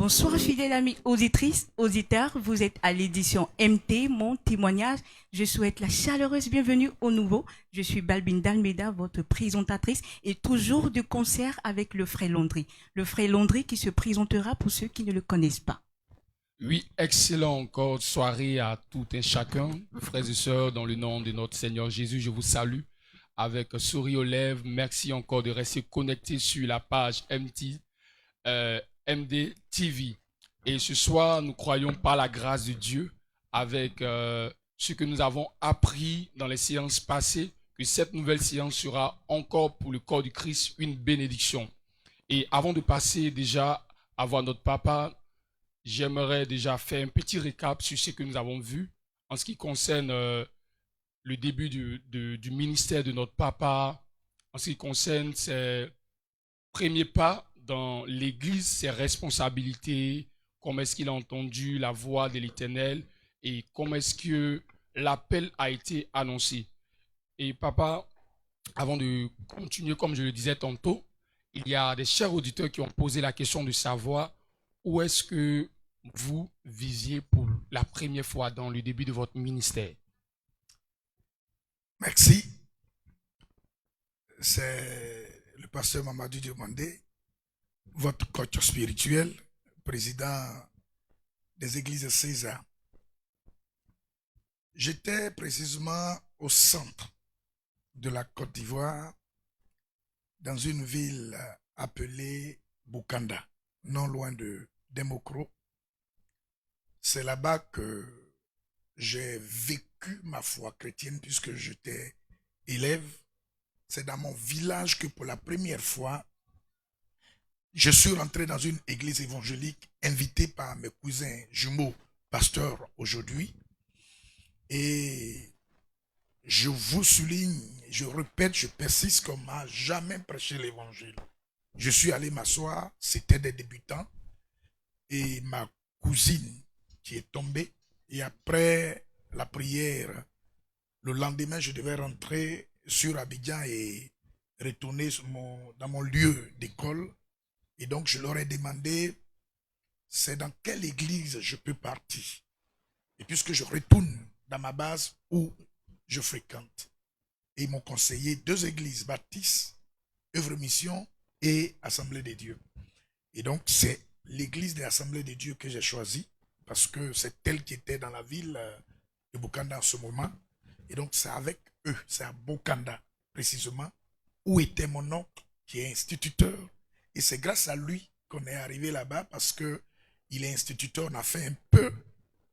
Bonsoir fidèles amis auditrices, auditeurs, vous êtes à l'édition MT, mon témoignage. Je souhaite la chaleureuse bienvenue au nouveau. Je suis Balbine Dalmeda, votre présentatrice et toujours de concert avec le Frère Landry. Le Frère Landry qui se présentera pour ceux qui ne le connaissent pas. Oui, excellent encore soirée à tout un chacun. Frères et sœurs, dans le nom de notre Seigneur Jésus, je vous salue avec un sourire aux lèvres. Merci encore de rester connecté sur la page MD TV. Et ce soir, nous croyons par la grâce de Dieu, avec ce que nous avons appris dans les séances passées, que cette nouvelle séance sera encore pour le corps du Christ une bénédiction. Et avant de passer déjà à voir notre papa, j'aimerais déjà faire un petit récap sur ce que nous avons vu en ce qui concerne le début du ministère de notre papa, en ce qui concerne ses premiers pas dans l'Église, ses responsabilités, comment est-ce qu'il a entendu la voix de l'Éternel et comment est-ce que l'appel a été annoncé. Et papa, avant de continuer, comme je le disais tantôt, il y a des chers auditeurs qui ont posé la question de savoir où est-ce que vous visiez pour la première fois dans le début de votre ministère. Merci. C'est le pasteur Mamadou Diomandé, votre coach spirituel, président des églises César. J'étais précisément au centre de la Côte d'Ivoire, dans une ville appelée Bukanda, non loin de Demokro. C'est là-bas que j'ai vécu ma foi chrétienne puisque j'étais élève. C'est dans mon village que pour la première fois, je suis rentré dans une église évangélique invité par mes cousins jumeaux, pasteurs aujourd'hui. Et je vous souligne, je répète, je persiste qu'on m'a jamais prêché l'évangile. Je suis allé m'asseoir, c'était des débutants. Et ma cousine qui est tombée. Et après la prière, le lendemain, je devais rentrer sur Abidjan et retourner dans mon lieu d'école. Et donc, je leur ai demandé, c'est dans quelle église je peux partir. Et puisque je retourne dans ma base où je fréquente. Et ils m'ont conseillé 2 églises, baptistes, œuvre mission et Assemblée des dieux. Et donc, c'est l'église de l'Assemblée des dieux que j'ai choisie parce que c'est elle qui était dans la ville de Bukanda en ce moment. Et donc, c'est avec eux, c'est à Bukanda précisément, où était mon oncle qui est instituteur. Et c'est grâce à lui qu'on est arrivé là-bas parce qu'il est instituteur. On a fait un peu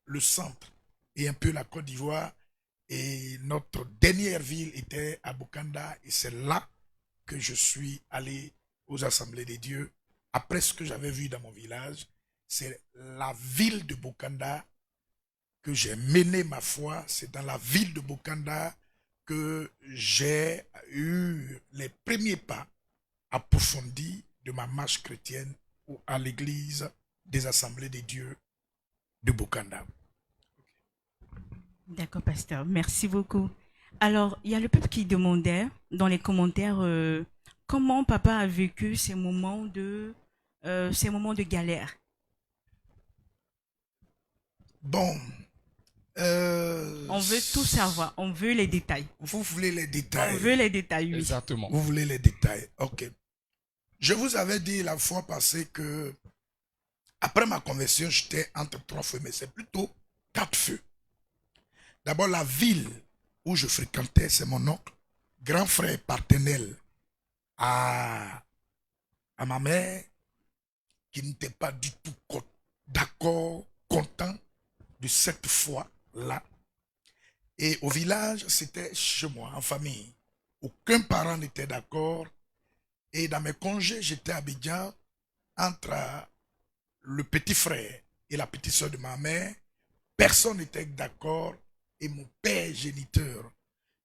le centre et un peu la Côte d'Ivoire. Et notre dernière ville était à Bukanda. Et c'est là que je suis allé aux Assemblées des dieux. Après ce que j'avais vu dans mon village, c'est la ville de Bukanda que j'ai mené ma foi. C'est dans la ville de Bukanda que j'ai eu les premiers pas approfondis de ma marche chrétienne à l'église des Assemblées des dieux de Bukanda. D'accord, pasteur. Merci beaucoup. Alors, il y a le peuple qui demandait dans les commentaires comment papa a vécu ces moments de galère. Bon. On veut tout savoir. On veut les détails. Vous voulez les détails? On veut les détails, oui. Exactement. Vous voulez les détails? Ok. Je vous avais dit la fois passée que après ma conversion, j'étais entre 3 feux, mais c'est plutôt 4 feux. D'abord, la ville où je fréquentais, c'est mon oncle, grand frère paternel à ma mère, qui n'était pas du tout d'accord, content de cette foi-là. Et au village, c'était chez moi, en famille. Aucun parent n'était d'accord. Et dans mes congés, j'étais à Abidjan entre le petit frère et la petite soeur de ma mère. Personne n'était d'accord. Et mon père géniteur,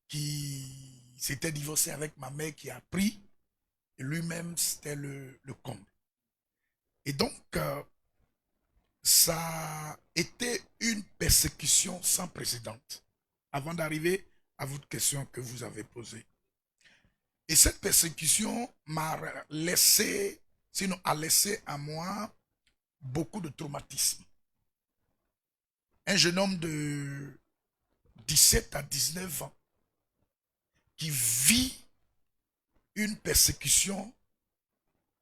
qui s'était divorcé avec ma mère, qui a pris, et lui-même, c'était le comble. Et donc, ça a été une persécution sans précédent. Avant d'arriver à votre question que vous avez posée. Et cette persécution m'a laissé, sinon a laissé à moi beaucoup de traumatismes. Un jeune homme de 17 à 19 ans qui vit une persécution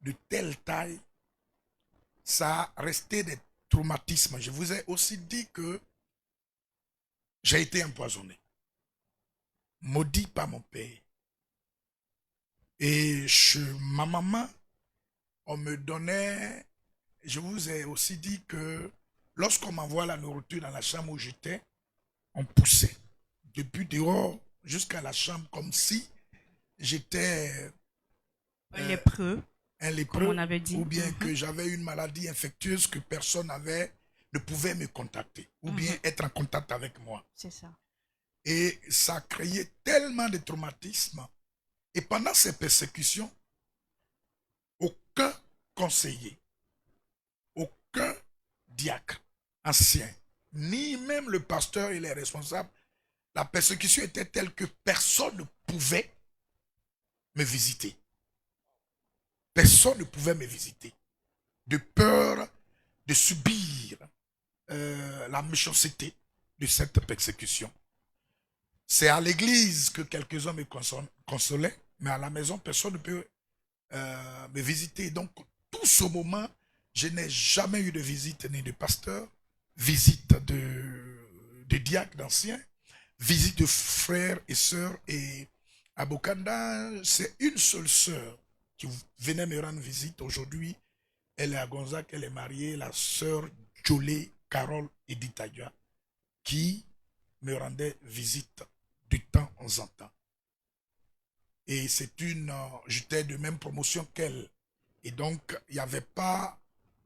de telle taille, ça a resté des traumatismes. Je vous ai aussi dit que j'ai été empoisonné, maudit par mon père. Et chez ma maman, on me donnait, je vous ai aussi dit que lorsqu'on m'envoie la nourriture dans la chambre où j'étais, on poussait depuis dehors jusqu'à la chambre comme si j'étais Un lépreux, un comme lépreux on avait dit. ou bien que j'avais une maladie infectieuse que personne ne pouvait me contacter ou bien être en contact avec moi. C'est ça. Et ça a créé tellement de traumatismes. Et pendant ces persécutions, aucun conseiller, aucun diacre ancien, ni même le pasteur et les responsables, la persécution était telle que personne ne pouvait me visiter. Personne ne pouvait me visiter. De peur de subir la méchanceté de cette persécution. C'est à l'église que quelques-uns me consolaient, mais à la maison, personne ne peut me visiter. Donc, tout ce moment, je n'ai jamais eu de visite ni de pasteur, visite de diacre d'anciens, visite de frères et sœurs. Et à Bokanda, c'est une seule sœur qui venait me rendre visite. Aujourd'hui, elle est à Gonzague, elle est mariée, la sœur Jolé, Carole et Ditaya, qui me rendait visite de temps en temps. Et j'étais de même promotion qu'elle. Et donc, il n'y avait pas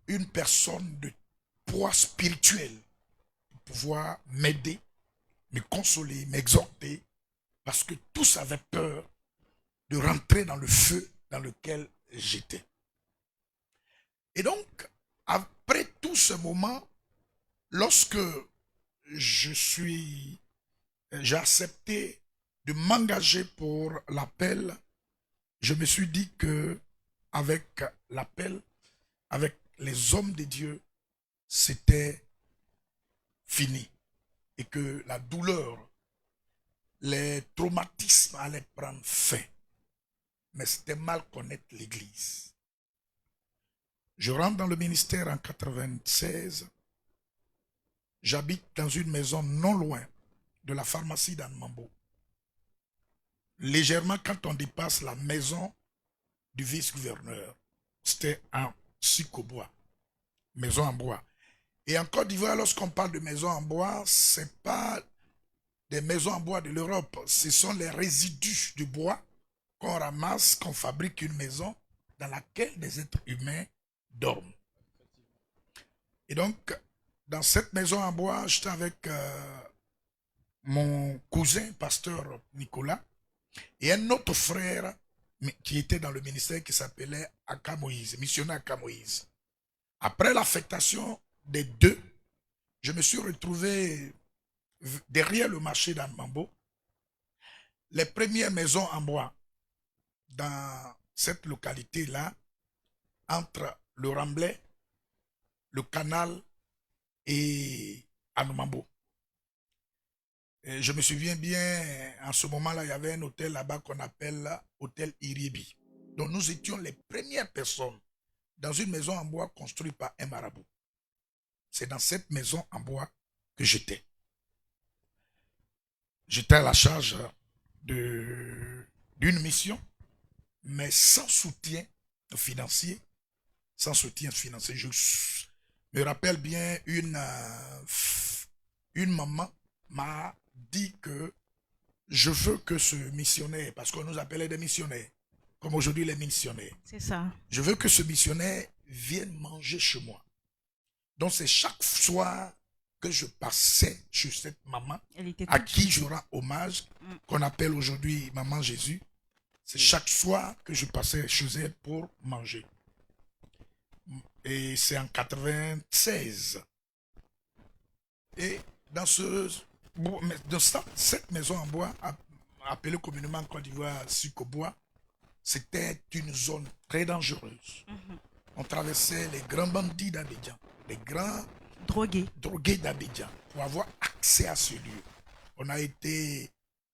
une personne de poids spirituel pour pouvoir m'aider, me consoler, m'exhorter, parce que tous avaient peur de rentrer dans le feu dans lequel j'étais. Et donc, après tout ce moment, lorsque j'ai accepté de m'engager pour l'appel, je me suis dit que avec l'appel, avec les hommes de Dieu, c'était fini. Et que la douleur, les traumatismes allaient prendre fin. Mais c'était mal connaître l'Église. Je rentre dans le ministère en 96. J'habite dans une maison non loin de la pharmacie d'Anmambo. Légèrement, quand on dépasse la maison du vice-gouverneur, c'était en Sikobois, maison en bois. Et en Côte d'Ivoire, lorsqu'on parle de maison en bois, ce n'est pas des maisons en bois de l'Europe, ce sont les résidus de bois qu'on ramasse, qu'on fabrique une maison dans laquelle des êtres humains dorment. Et donc, dans cette maison en bois, j'étais avec mon cousin, pasteur Nicolas, et un autre frère qui était dans le ministère qui s'appelait Aka Moïse, missionnaire Aka Moïse. Après l'affectation des deux, je me suis retrouvé derrière le marché d'Anmambo. Les premières maisons en bois dans cette localité-là, entre le Ramblais, le Canal et Anmambo. Et je me souviens bien, en ce moment-là, il y avait un hôtel là-bas qu'on appelle Hôtel Iribi. Donc nous étions les premières personnes dans une maison en bois construite par un marabout. C'est dans cette maison en bois que j'étais. J'étais à la charge d'une mission, mais sans soutien financier. Sans soutien financier. Je me rappelle bien, une maman m'a dit que je veux que ce missionnaire, parce qu'on nous appelait des missionnaires, comme aujourd'hui les missionnaires. C'est ça. Je veux que ce missionnaire vienne manger chez moi. Donc c'est chaque soir que je passais chez cette maman, à qui je rends hommage, qu'on appelle aujourd'hui Maman Jésus. C'est chaque soir que je passais chez elle pour manger. Et c'est en 96. Et dans cette maison en bois, appelée communément en Côte d'Ivoire Sikobois, c'était une zone très dangereuse. On traversait les grands bandits d'Abidjan. des grands Drogué. drogués d'Abidjan pour avoir accès à ce lieu. On a été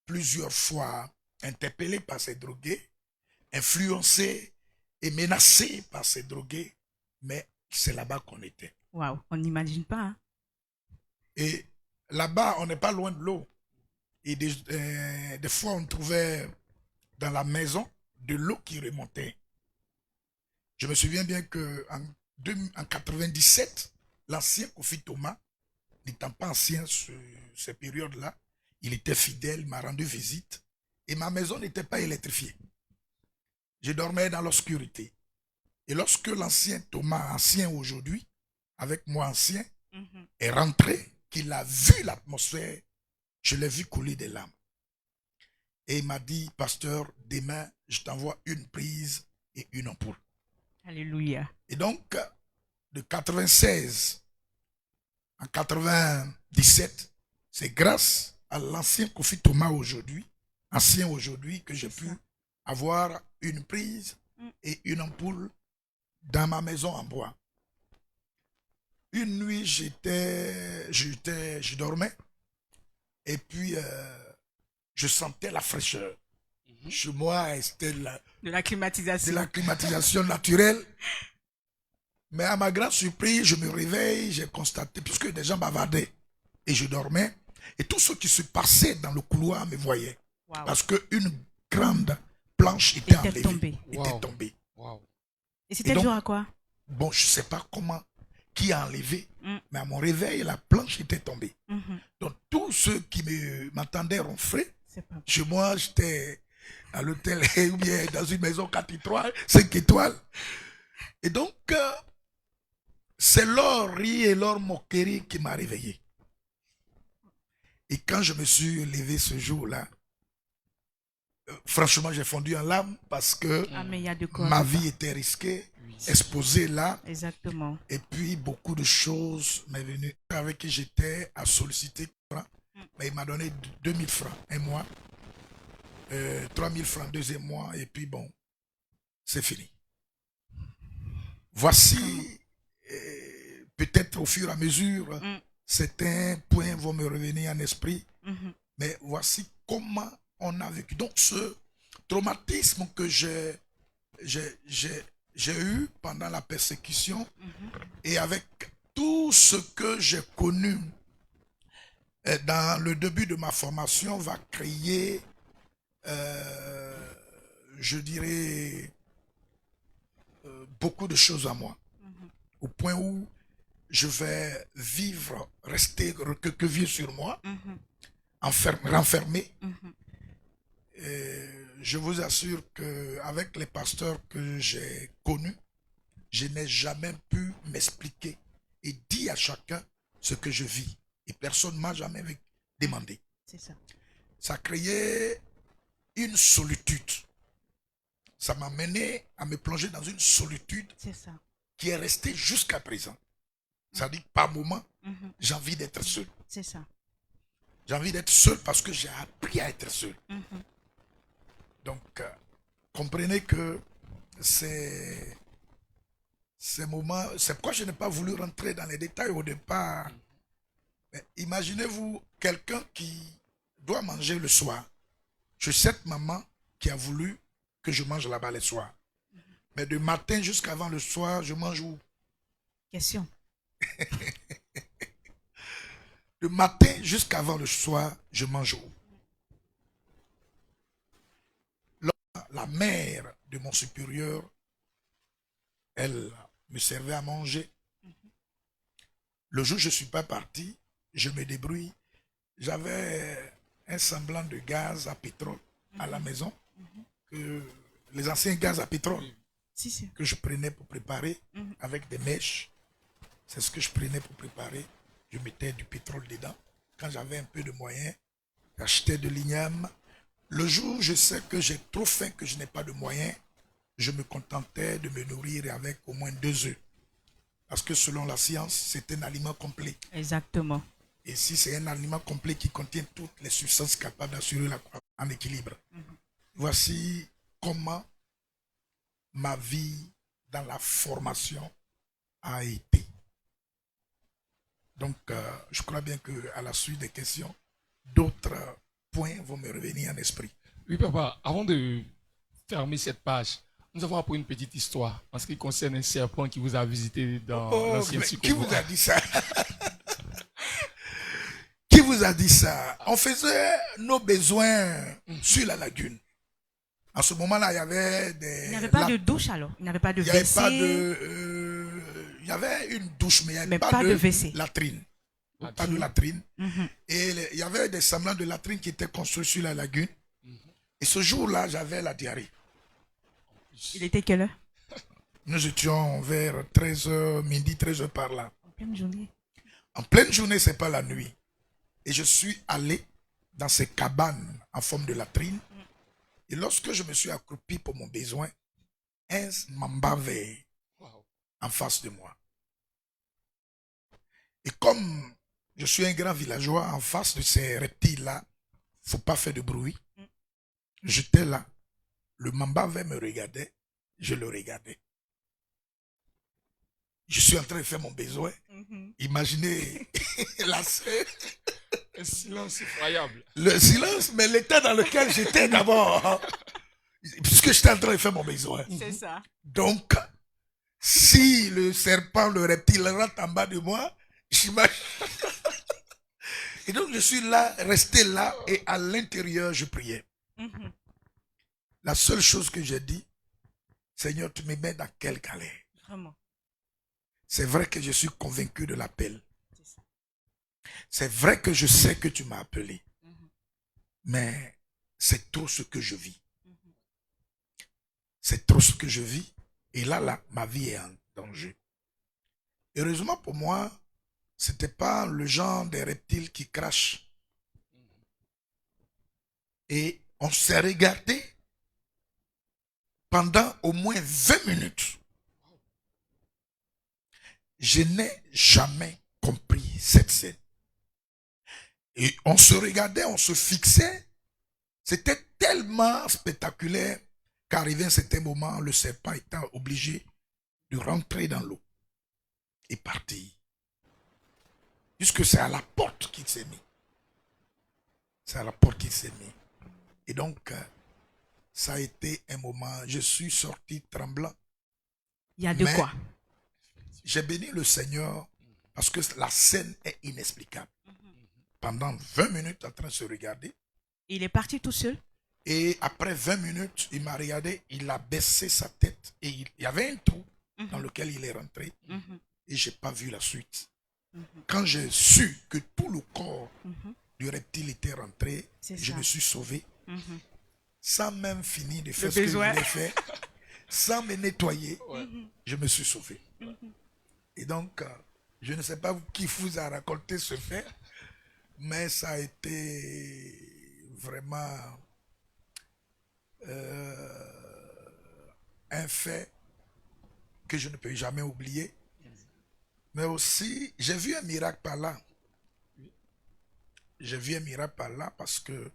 plusieurs fois interpellés par ces drogués, influencés et menacés par ces drogués, mais c'est là-bas qu'on était. Waouh, on n'imagine pas. Hein. Et là-bas, on n'est pas loin de l'eau. Et des fois, on trouvait dans la maison de l'eau qui remontait. Je me souviens bien qu'en en 97, l'ancien Kofi Thomas, n'étant pas ancien ces périodes-là, il était fidèle, il m'a rendu visite. Et ma maison n'était pas électrifiée. Je dormais dans l'obscurité. Et lorsque l'ancien Thomas, ancien aujourd'hui, avec moi ancien, est rentré, qu'il a vu l'atmosphère, je l'ai vu couler des larmes. Et il m'a dit, pasteur, demain, je t'envoie une prise et une ampoule. Alléluia. Et donc, de 96 en 97, c'est grâce à l'ancien Kofi Thomas aujourd'hui, ancien aujourd'hui, que j'ai pu avoir une prise et une ampoule dans ma maison en bois. Une nuit, je dormais et puis je sentais la fraîcheur. Chez moi, c'était de la climatisation. de la climatisation naturelle. Mais à ma grande surprise, je me réveille, j'ai constaté, puisque des gens bavardaient, et je dormais, et tous ceux qui se passaient dans le couloir me voyaient. Wow. Parce qu'une grande planche était enlevée. Wow. Tombée. Wow. Et c'était le jour à quoi? Bon, je ne sais pas comment, qui a enlevé, mais à mon réveil, la planche était tombée. Donc, tous ceux qui m'entendaient ronfler, chez moi, j'étais à l'hôtel ou bien dans une maison 4 étoiles, 5 étoiles. Et donc, c'est leur rire et leur moquerie qui m'a réveillé. Et quand je me suis levé ce jour-là, franchement, j'ai fondu en larmes parce que ma vie était risquée, exposée là. Exactement. Et puis, beaucoup de choses m'est venu. Avec qui j'étais à solliciter, mais il m'a donné 2000 francs un mois, 3000 francs deuxième mois, et puis bon, c'est fini. Voici, peut-être au fur et à mesure, certains points vont me revenir en esprit, mais voici comment on a vécu. Donc ce traumatisme que j'ai eu pendant la persécution et avec tout ce que j'ai connu dans le début de ma formation va créer, je dirais, beaucoup de choses à moi. Au point où je vais vivre, rester recroquevillé sur moi, renfermé. Je vous assure qu'avec les pasteurs que j'ai connus, je n'ai jamais pu m'expliquer et dire à chacun ce que je vis. Et personne ne m'a jamais demandé. C'est ça. Ça a créé une solitude. Ça m'a mené à me plonger dans une solitude qui est restée jusqu'à présent. Ça dit que par moment, j'ai envie d'être seul. C'est ça. J'ai envie d'être seul parce que j'ai appris à être seul. Donc, comprenez que ces moments, c'est pourquoi je n'ai pas voulu rentrer dans les détails au départ. Mais imaginez-vous quelqu'un qui doit manger le soir. Je sais cette maman qui a voulu que je mange là-bas le soir. Mais de matin jusqu'avant le soir, je mange où? Question. De matin jusqu'avant le soir, je mange où? La mère de mon supérieur, elle me servait à manger. Le jour où je ne suis pas parti, je me débrouille. J'avais un semblant de gaz à pétrole à la maison, les anciens gaz à pétrole que je prenais pour préparer avec des mèches. C'est ce que je prenais pour préparer. Je mettais du pétrole dedans. Quand j'avais un peu de moyens, j'achetais de l'igname. Le jour où je sais que j'ai trop faim, que je n'ai pas de moyens, je me contentais de me nourrir avec au moins 2 œufs. Parce que selon la science, c'est un aliment complet. Exactement. Et si c'est un aliment complet qui contient toutes les substances capables d'assurer la croissance en équilibre. Voici comment ma vie dans la formation a été. Donc, je crois bien qu'à la suite des questions, d'autres points vont me revenir en esprit. Oui, papa, avant de fermer cette page, nous avons appris une petite histoire en ce qui concerne un serpent qui vous a visité dans l'ancienne Qui vous Sikobo. a dit ça? Qui vous a dit ça? On faisait nos besoins sur la lagune. En ce moment-là, il y avait des... Il n'y avait pas de douche alors. Il n'y avait pas de Il y avait WC. pas de... il y avait une douche, mais il n'y avait Mais pas, pas de WC. latrine. Ok. Pas de latrine. Mhm. Et il y avait des semblants de latrine qui étaient construits sur la lagune. Et ce jour-là, j'avais la diarrhée. Il était quelle heure? Nous étions vers 13h, midi, 13h par là. En pleine journée. En pleine journée, c'est pas la nuit. Et je suis allé dans ces cabanes en forme de latrine. Et lorsque je me suis accroupi pour mon besoin, un mamba vert Wow. en face de moi. Et comme je suis un grand villageois, en face de ces reptiles-là, faut pas faire de bruit. J'étais là. Le mamba vert me regardait. Je le regardais. Je suis en train de faire mon besoin. Imaginez la scène, Un silence effroyable. le silence, mais l'état dans lequel j'étais d'abord. Hein. Puisque j'étais en train de faire mon besoin. C'est ça. Donc, si le serpent, le reptile rentre en bas de moi, j'imagine. Et donc, je suis là, resté là, et à l'intérieur, je priais. Mhm. La seule chose que j'ai dit, Seigneur, tu me mets dans quelle galère? Vraiment. C'est vrai que je suis convaincu de l'appel. C'est ça. C'est vrai que je sais que tu m'as appelé. Mhm. Mais c'est trop ce que je vis. Mhm. C'est trop ce que je vis. Et là, ma vie est en danger. Heureusement pour moi, c'était pas le genre des reptiles qui crachent. Et on s'est regardé pendant au moins 20 minutes. Je n'ai jamais compris cette scène. Et on se regardait, on se fixait. C'était tellement spectaculaire qu'arrivé un certain moment, le serpent était obligé de rentrer dans l'eau et partir. Puisque c'est à la porte qu'il s'est mis. C'est à la porte qu'il s'est mis. Et donc, ça a été un moment, je suis sorti tremblant. Il y a de Mais quoi? j'ai béni le Seigneur parce que la scène est inexplicable. Pendant 20 minutes en train de se regarder. Il est parti tout seul. Et après 20 minutes, il m'a regardé, il a baissé sa tête et il y avait un trou dans lequel il est rentré Mhm. et j'ai pas vu la suite. Mhm. Quand j'ai su que tout le corps Mhm. du reptile était rentré, C'est je ça. me suis sauvé Mhm. sans même finir de faire Le ce que je besoin. voulais faire, sans me nettoyer, Ouais. je me suis sauvé. Et donc, je ne sais pas qui vous a raconté ce fait, mais ça a été vraiment un fait que je ne peux jamais oublier. Mais aussi, j'ai vu un miracle par là. J'ai vu un miracle par là parce que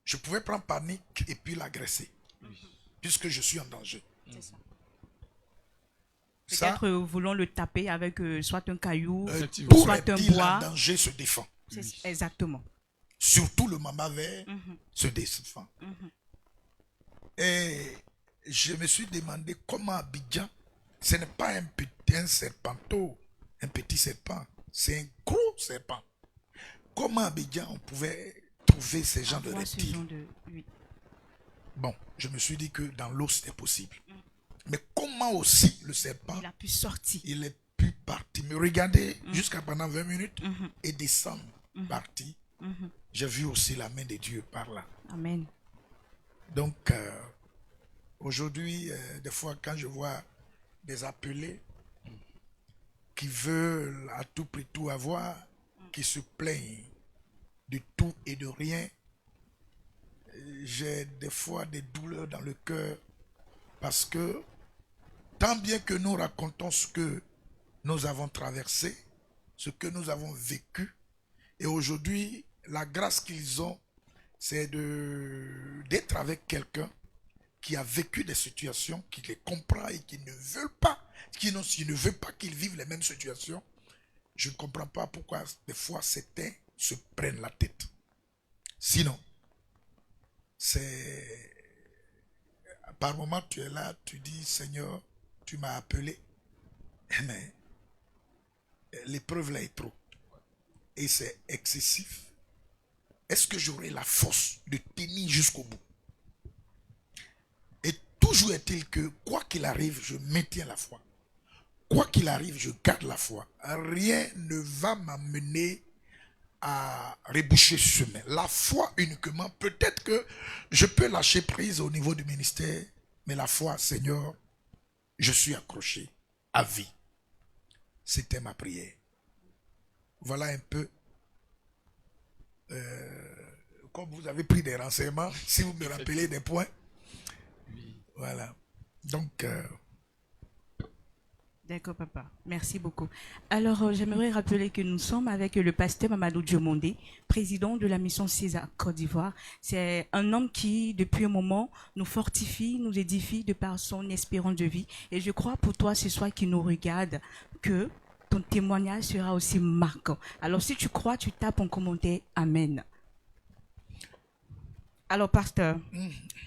je pouvais prendre panique et puis l'agresser. Puisque je suis en danger. C'est ça. Ça, Peut-être voulant le taper avec soit un caillou. Effectivement. tout soit un reptile bois. en danger se défend. Exactement. Surtout le mama vert Mhm. se défend. Mhm. Et je me suis demandé comment Abidjan, ce n'est pas un serpenteau, un petit serpent, c'est un gros serpent. Comment Abidjan on pouvait trouver ces gens de Avoir ce reptiles? genre de... Oui. Bon, je me suis dit que dans l'eau c'était possible. Mais comment aussi le serpent, Il a pu sortir. il est pu partir, me regarder jusqu'à pendant 20 minutes Mhm. et descendre, partir. Mhm. J'ai vu aussi la main de Dieu par là. Amen. Donc, aujourd'hui, des fois, quand je vois des appelés qui veulent à tout prix tout avoir, qui se plaignent de tout et de rien, j'ai des fois des douleurs dans le cœur parce que tant bien que nous racontons ce que nous avons traversé, ce que nous avons vécu, et aujourd'hui, la grâce qu'ils ont, c'est d'être avec quelqu'un qui a vécu des situations, qui les comprend et qui ne veulent pas, qui ne veut pas qu'ils vivent les mêmes situations. je ne comprends pas pourquoi des fois certains se prennent la tête. Sinon, c'est... Par moment, tu es là, tu dis, Seigneur, tu m'as appelé, mais l'épreuve là est trop. Et c'est excessif. Est-ce que j'aurai la force de tenir jusqu'au bout? Et toujours est-il que, quoi qu'il arrive, je maintiens la foi. Quoi qu'il arrive, je garde la foi. Rien ne va m'amener à reboucher ce chemin. La foi uniquement, peut-être que je peux lâcher prise au niveau du ministère, mais la foi, Seigneur, je suis accroché à vie. C'était ma prière. Voilà un peu, comme vous avez pris des renseignements, si vous me rappelez des points. Voilà. Donc, D'accord, papa. Merci beaucoup. Alors, j'aimerais rappeler que nous sommes avec le pasteur Mamadou Diomondé, président de la mission César Côte d'Ivoire. C'est un homme qui, depuis un moment, nous fortifie, nous édifie de par son espérance de vie. Et je crois pour toi, ce soir qui nous regarde, que ton témoignage sera aussi marquant. Alors, si tu crois, tu tapes en commentaire Amen. Alors, pasteur,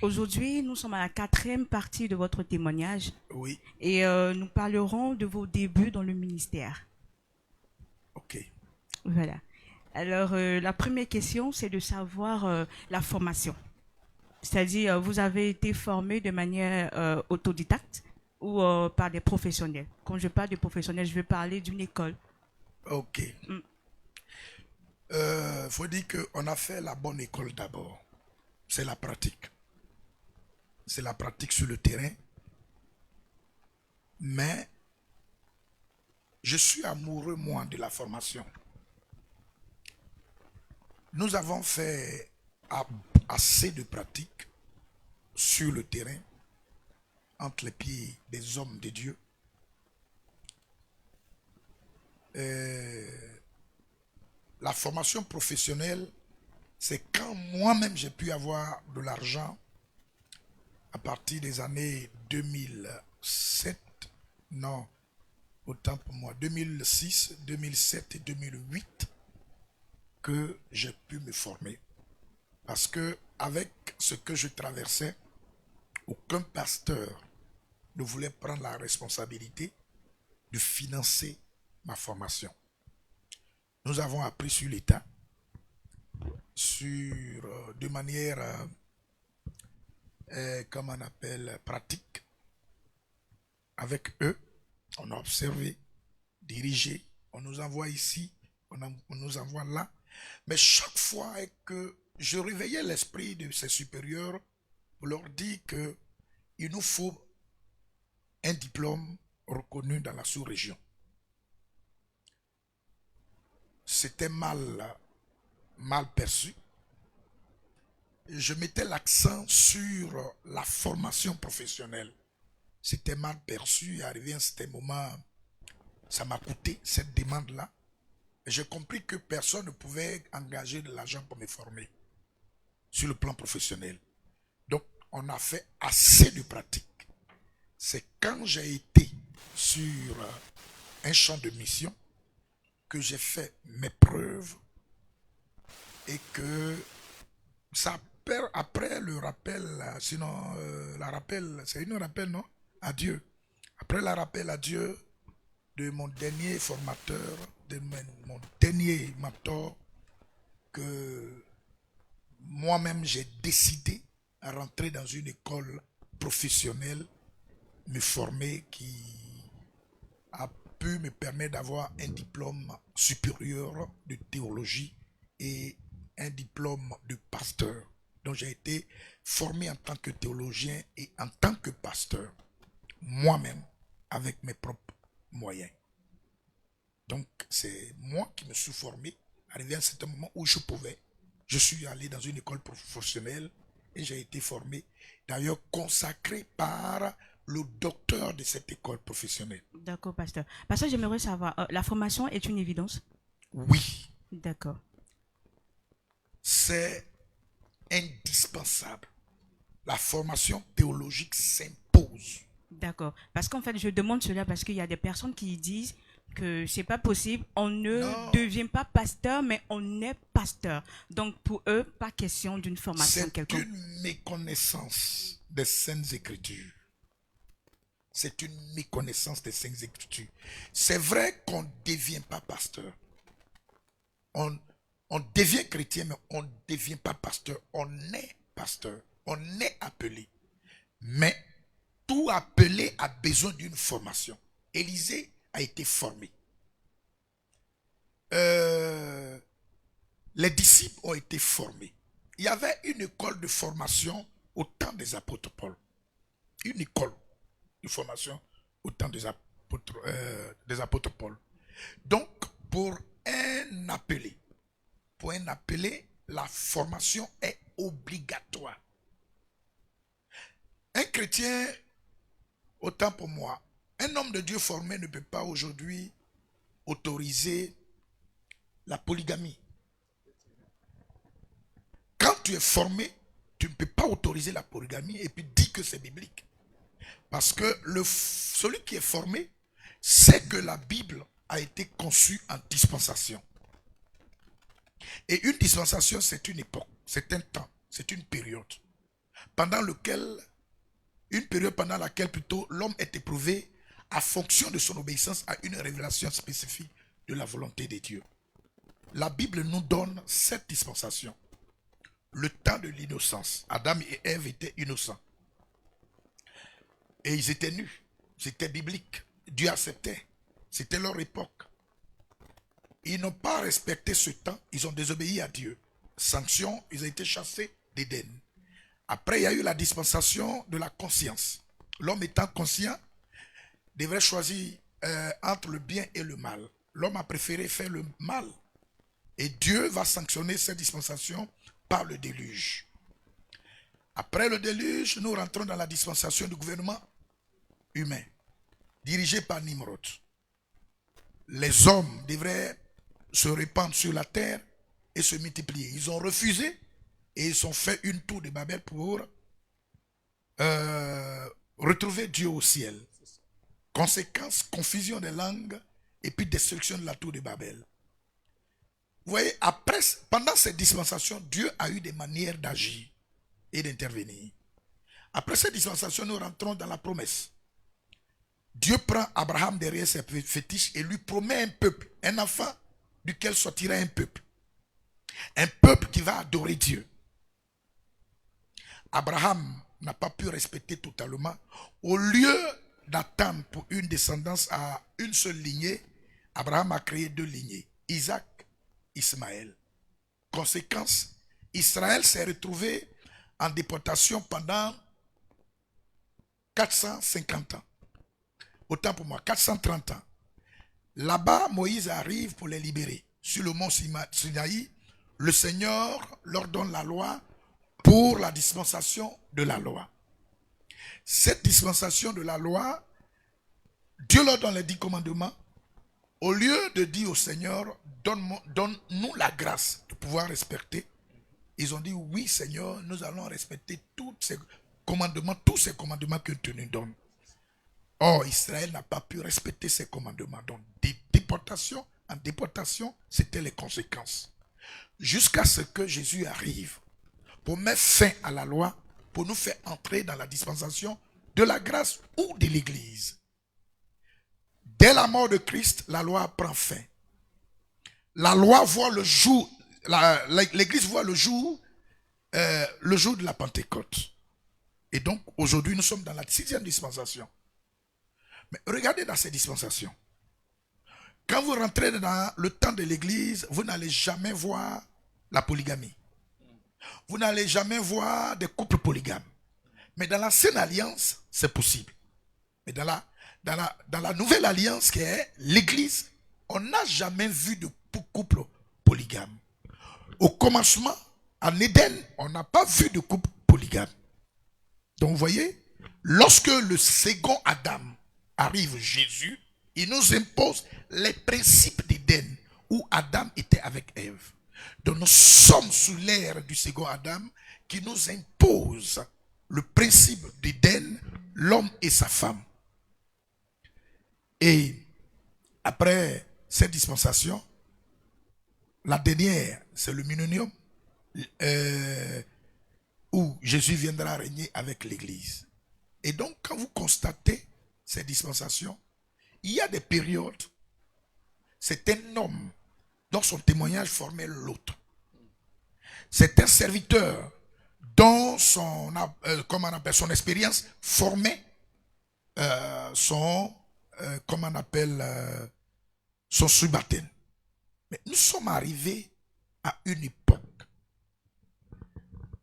aujourd'hui, nous sommes à la 4e partie de votre témoignage. oui, Et nous parlerons de vos débuts dans le ministère. ok. Voilà. Alors, la première question, c'est de savoir la formation. C'est-à-dire, vous avez été formé de manière autodidacte ou par des professionnels. Quand je parle de professionnels, je veux parler d'une école. Ok. Faut dire qu'on a fait la bonne école d'abord. C'est la pratique. C'est la pratique sur le terrain. Mais je suis amoureux, moi, de la formation. Nous avons fait assez de pratiques sur le terrain, entre les pieds des hommes de Dieu. La formation professionnelle, c'est quand moi-même j'ai pu avoir de l'argent à partir des années 2007, non, autant pour moi, 2006, 2007 et 2008, que j'ai pu me former. Parce que avec ce que je traversais, aucun pasteur ne voulait prendre la responsabilité de financer ma formation. Nous avons appris sur l'État, de manière, comme on appelle, pratique. Avec eux, on a observé, dirigé, on nous envoie ici, on nous envoie là. Mais chaque fois que je réveillais l'esprit de ces supérieurs pour leur dire qu'il nous faut un diplôme reconnu dans la sous-région. C'était mal perçu. Je mettais l'accent sur la formation professionnelle. C'était mal perçu. Arrivé à un certain moment, ça m'a coûté cette demande-là. Et j'ai compris que personne ne pouvait engager de l'argent pour me former sur le plan professionnel. Donc, on a fait assez de pratiques. C'est quand j'ai été sur un champ de mission que j'ai fait mes preuves et que ça après le rappel, sinon la rappel, c'est une rappel, non? À Dieu. Après la rappel à Dieu de mon dernier formateur, de mon dernier mentor, que moi-même j'ai décidé à rentrer dans une école professionnelle, me former, qui a pu me permettre d'avoir un diplôme supérieur de théologie et un diplôme de pasteur. Donc j'ai été formé en tant que théologien et en tant que pasteur, moi-même, avec mes propres moyens. Donc c'est moi qui me suis formé, arrivé à un certain moment où je pouvais. Je suis allé dans une école professionnelle et j'ai été formé, d'ailleurs consacré par le docteur de cette école professionnelle. D'accord, pasteur. Pasteur, j'aimerais savoir, la formation est une évidence? Oui. D'accord. C'est indispensable. La formation théologique s'impose. D'accord. Parce qu'en fait, je demande cela parce qu'il y a des personnes qui disent que c'est pas possible. On ne Non. devient pas pasteur, mais on est pasteur. Donc pour eux, pas question d'une formation C'est quelconque. une méconnaissance des Saintes Écritures. C'est une méconnaissance des Saintes Écritures. C'est vrai qu'on ne devient pas pasteur. On devient chrétien, mais on ne devient pas pasteur. On est pasteur. On est appelé. Mais tout appelé a besoin d'une formation. Élisée a été formé. Les disciples ont été formés. Il y avait une école de formation au temps des apôtres Paul. Une école de formation au temps des apôtres Paul. Donc, pour un appelé, la formation est obligatoire. Un chrétien, autant pour moi, un homme de Dieu formé ne peut pas aujourd'hui autoriser la polygamie. Quand tu es formé, tu ne peux pas autoriser la polygamie et puis dire que c'est biblique. Parce que celui qui est formé sait que la Bible a été conçue en dispensation. Et une dispensation, c'est une époque, c'est un temps, c'est une période. Pendant laquelle plutôt l'homme est éprouvé à fonction de son obéissance à une révélation spécifique de la volonté de Dieu. La Bible nous donne cette dispensation. Le temps de l'innocence. Adam et Ève étaient innocents. Et ils étaient nus. C'était biblique. Dieu acceptait. C'était leur époque. Ils n'ont pas respecté ce temps. Ils ont désobéi à Dieu. Sanction, ils ont été chassés d'Éden. Après, il y a eu la dispensation de la conscience. L'homme étant conscient devrait choisir entre le bien et le mal. L'homme a préféré faire le mal. Et Dieu va sanctionner cette dispensation par le déluge. Après le déluge, nous rentrons dans la dispensation du gouvernement humain, dirigé par Nimrod. Les hommes devraient se répandre sur la terre et se multiplier. Ils ont refusé et ils ont fait une tour de Babel pour retrouver Dieu au ciel. Conséquence, confusion des langues et puis destruction de la tour de Babel. Vous voyez, pendant cette dispensation, Dieu a eu des manières d'agir et d'intervenir. Après cette dispensation, nous rentrons dans la promesse. Dieu prend Abraham derrière ses fétiches et lui promet un peuple, un enfant duquel sortira un peuple. Un peuple qui va adorer Dieu. Abraham n'a pas pu respecter totalement. Au lieu d'attendre pour une descendance à une seule lignée, Abraham a créé deux lignées, Isaac, Ismaël. Conséquence, Israël s'est retrouvé en déportation pendant 450 ans. Autant pour moi, 430 ans. Là-bas, Moïse arrive pour les libérer. Sur le mont Sinaï, le Seigneur leur donne la loi pour la dispensation de la loi. Cette dispensation de la loi, Dieu leur donne les 10 commandements. Au lieu de dire au Seigneur, donne-nous la grâce de pouvoir respecter, ils ont dit, oui Seigneur, nous allons respecter tous ces commandements que tu nous donnes. Or, Israël n'a pas pu respecter ces commandements. Donc, de déportation en déportation, c'était les conséquences. Jusqu'à ce que Jésus arrive pour mettre fin à la loi, pour nous faire entrer dans la dispensation de la grâce ou de l'Église. Dès la mort de Christ, la loi prend fin. La loi voit le jour, l'Église voit le jour de la Pentecôte. Et donc, aujourd'hui, nous sommes dans la 6e dispensation. Mais regardez dans ces dispensations. Quand vous rentrez dans le temps de l'Église, vous n'allez jamais voir la polygamie. Vous n'allez jamais voir des couples polygames. Mais dans l'Ancienne Alliance, c'est possible. Mais dans la Nouvelle Alliance qui est l'Église, on n'a jamais vu de couple polygame. Au commencement, en Éden, on n'a pas vu de couple polygame. Donc vous voyez, lorsque le second Adam arrive, Jésus, il nous impose les principes d'Éden où Adam était avec Ève. Donc nous sommes sous l'ère du second Adam qui nous impose le principe d'Éden, l'homme et sa femme. Et Après cette dispensation, la dernière, c'est le millénium, où Jésus viendra régner avec l'Église. Et donc, quand vous constatez ces dispensations, il y a des périodes, c'est un homme dont son témoignage formait l'autre. C'est un serviteur dont son expérience formait son subalterne. Mais nous sommes arrivés à une époque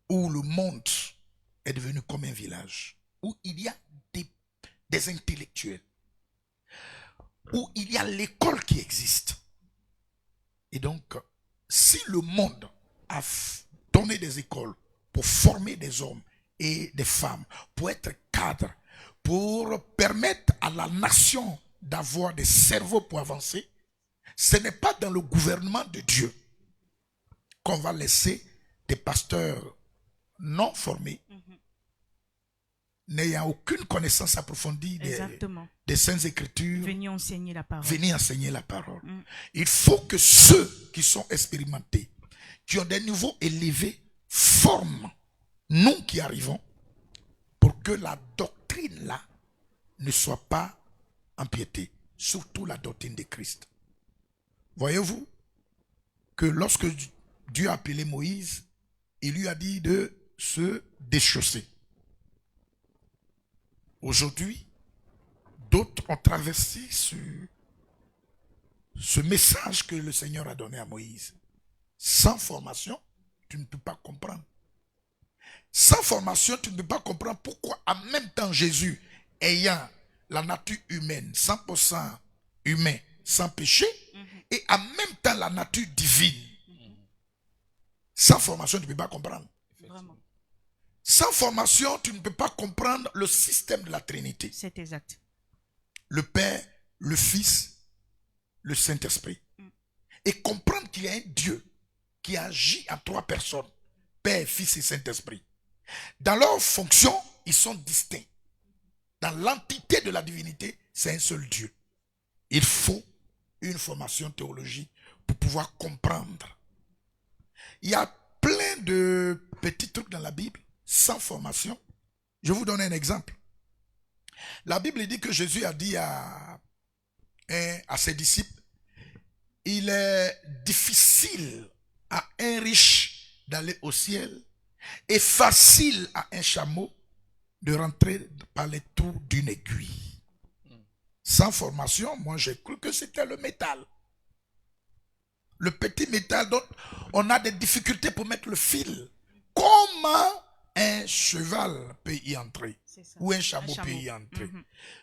où le monde est devenu comme un village, où il y a des intellectuels, où il y a l'école qui existe. Et donc, si le monde a donné des écoles pour former des hommes et des femmes, pour être cadres, pour permettre à la nation d'avoir des cerveaux pour avancer, ce n'est pas dans le gouvernement de Dieu qu'on va laisser des pasteurs non formés, n'ayant aucune connaissance approfondie des Saintes Écritures, venir enseigner la parole. Il faut que ceux qui sont expérimentés, qui ont des niveaux élevés, forment nous qui arrivons pour que la doctrine là ne soit pas empiétée, surtout la doctrine de Christ. Voyez-vous que lorsque Dieu a appelé Moïse, il lui a dit de se déchausser. Aujourd'hui, d'autres ont traversé ce message que le Seigneur a donné à Moïse. Sans formation, tu ne peux pas comprendre. Sans formation, tu ne peux pas comprendre pourquoi en même temps Jésus, ayant la nature humaine, 100% humain, sans péché, et en même temps la nature divine. Sans formation, tu ne peux pas comprendre. Vraiment. Sans formation, tu ne peux pas comprendre le système de la Trinité. C'est exact. Le Père, le Fils, le Saint-Esprit. Et comprendre qu'il y a un Dieu qui agit en trois personnes, Père, Fils et Saint-Esprit. Dans leur fonction, ils sont distincts. Dans l'entité de la divinité, c'est un seul Dieu. Il faut une formation théologique pour pouvoir comprendre. Il y a plein de petits trucs dans la Bible sans formation. Je vous donne un exemple. La Bible dit que Jésus a dit à ses disciples, il est difficile à un riche d'aller au ciel et facile à un chameau de rentrer par les trous d'une aiguille. Sans formation, moi j'ai cru que c'était le métal. Le petit métal dont on a des difficultés pour mettre le fil. Comment un cheval peut y entrer? Ou un chameau peut y entrer?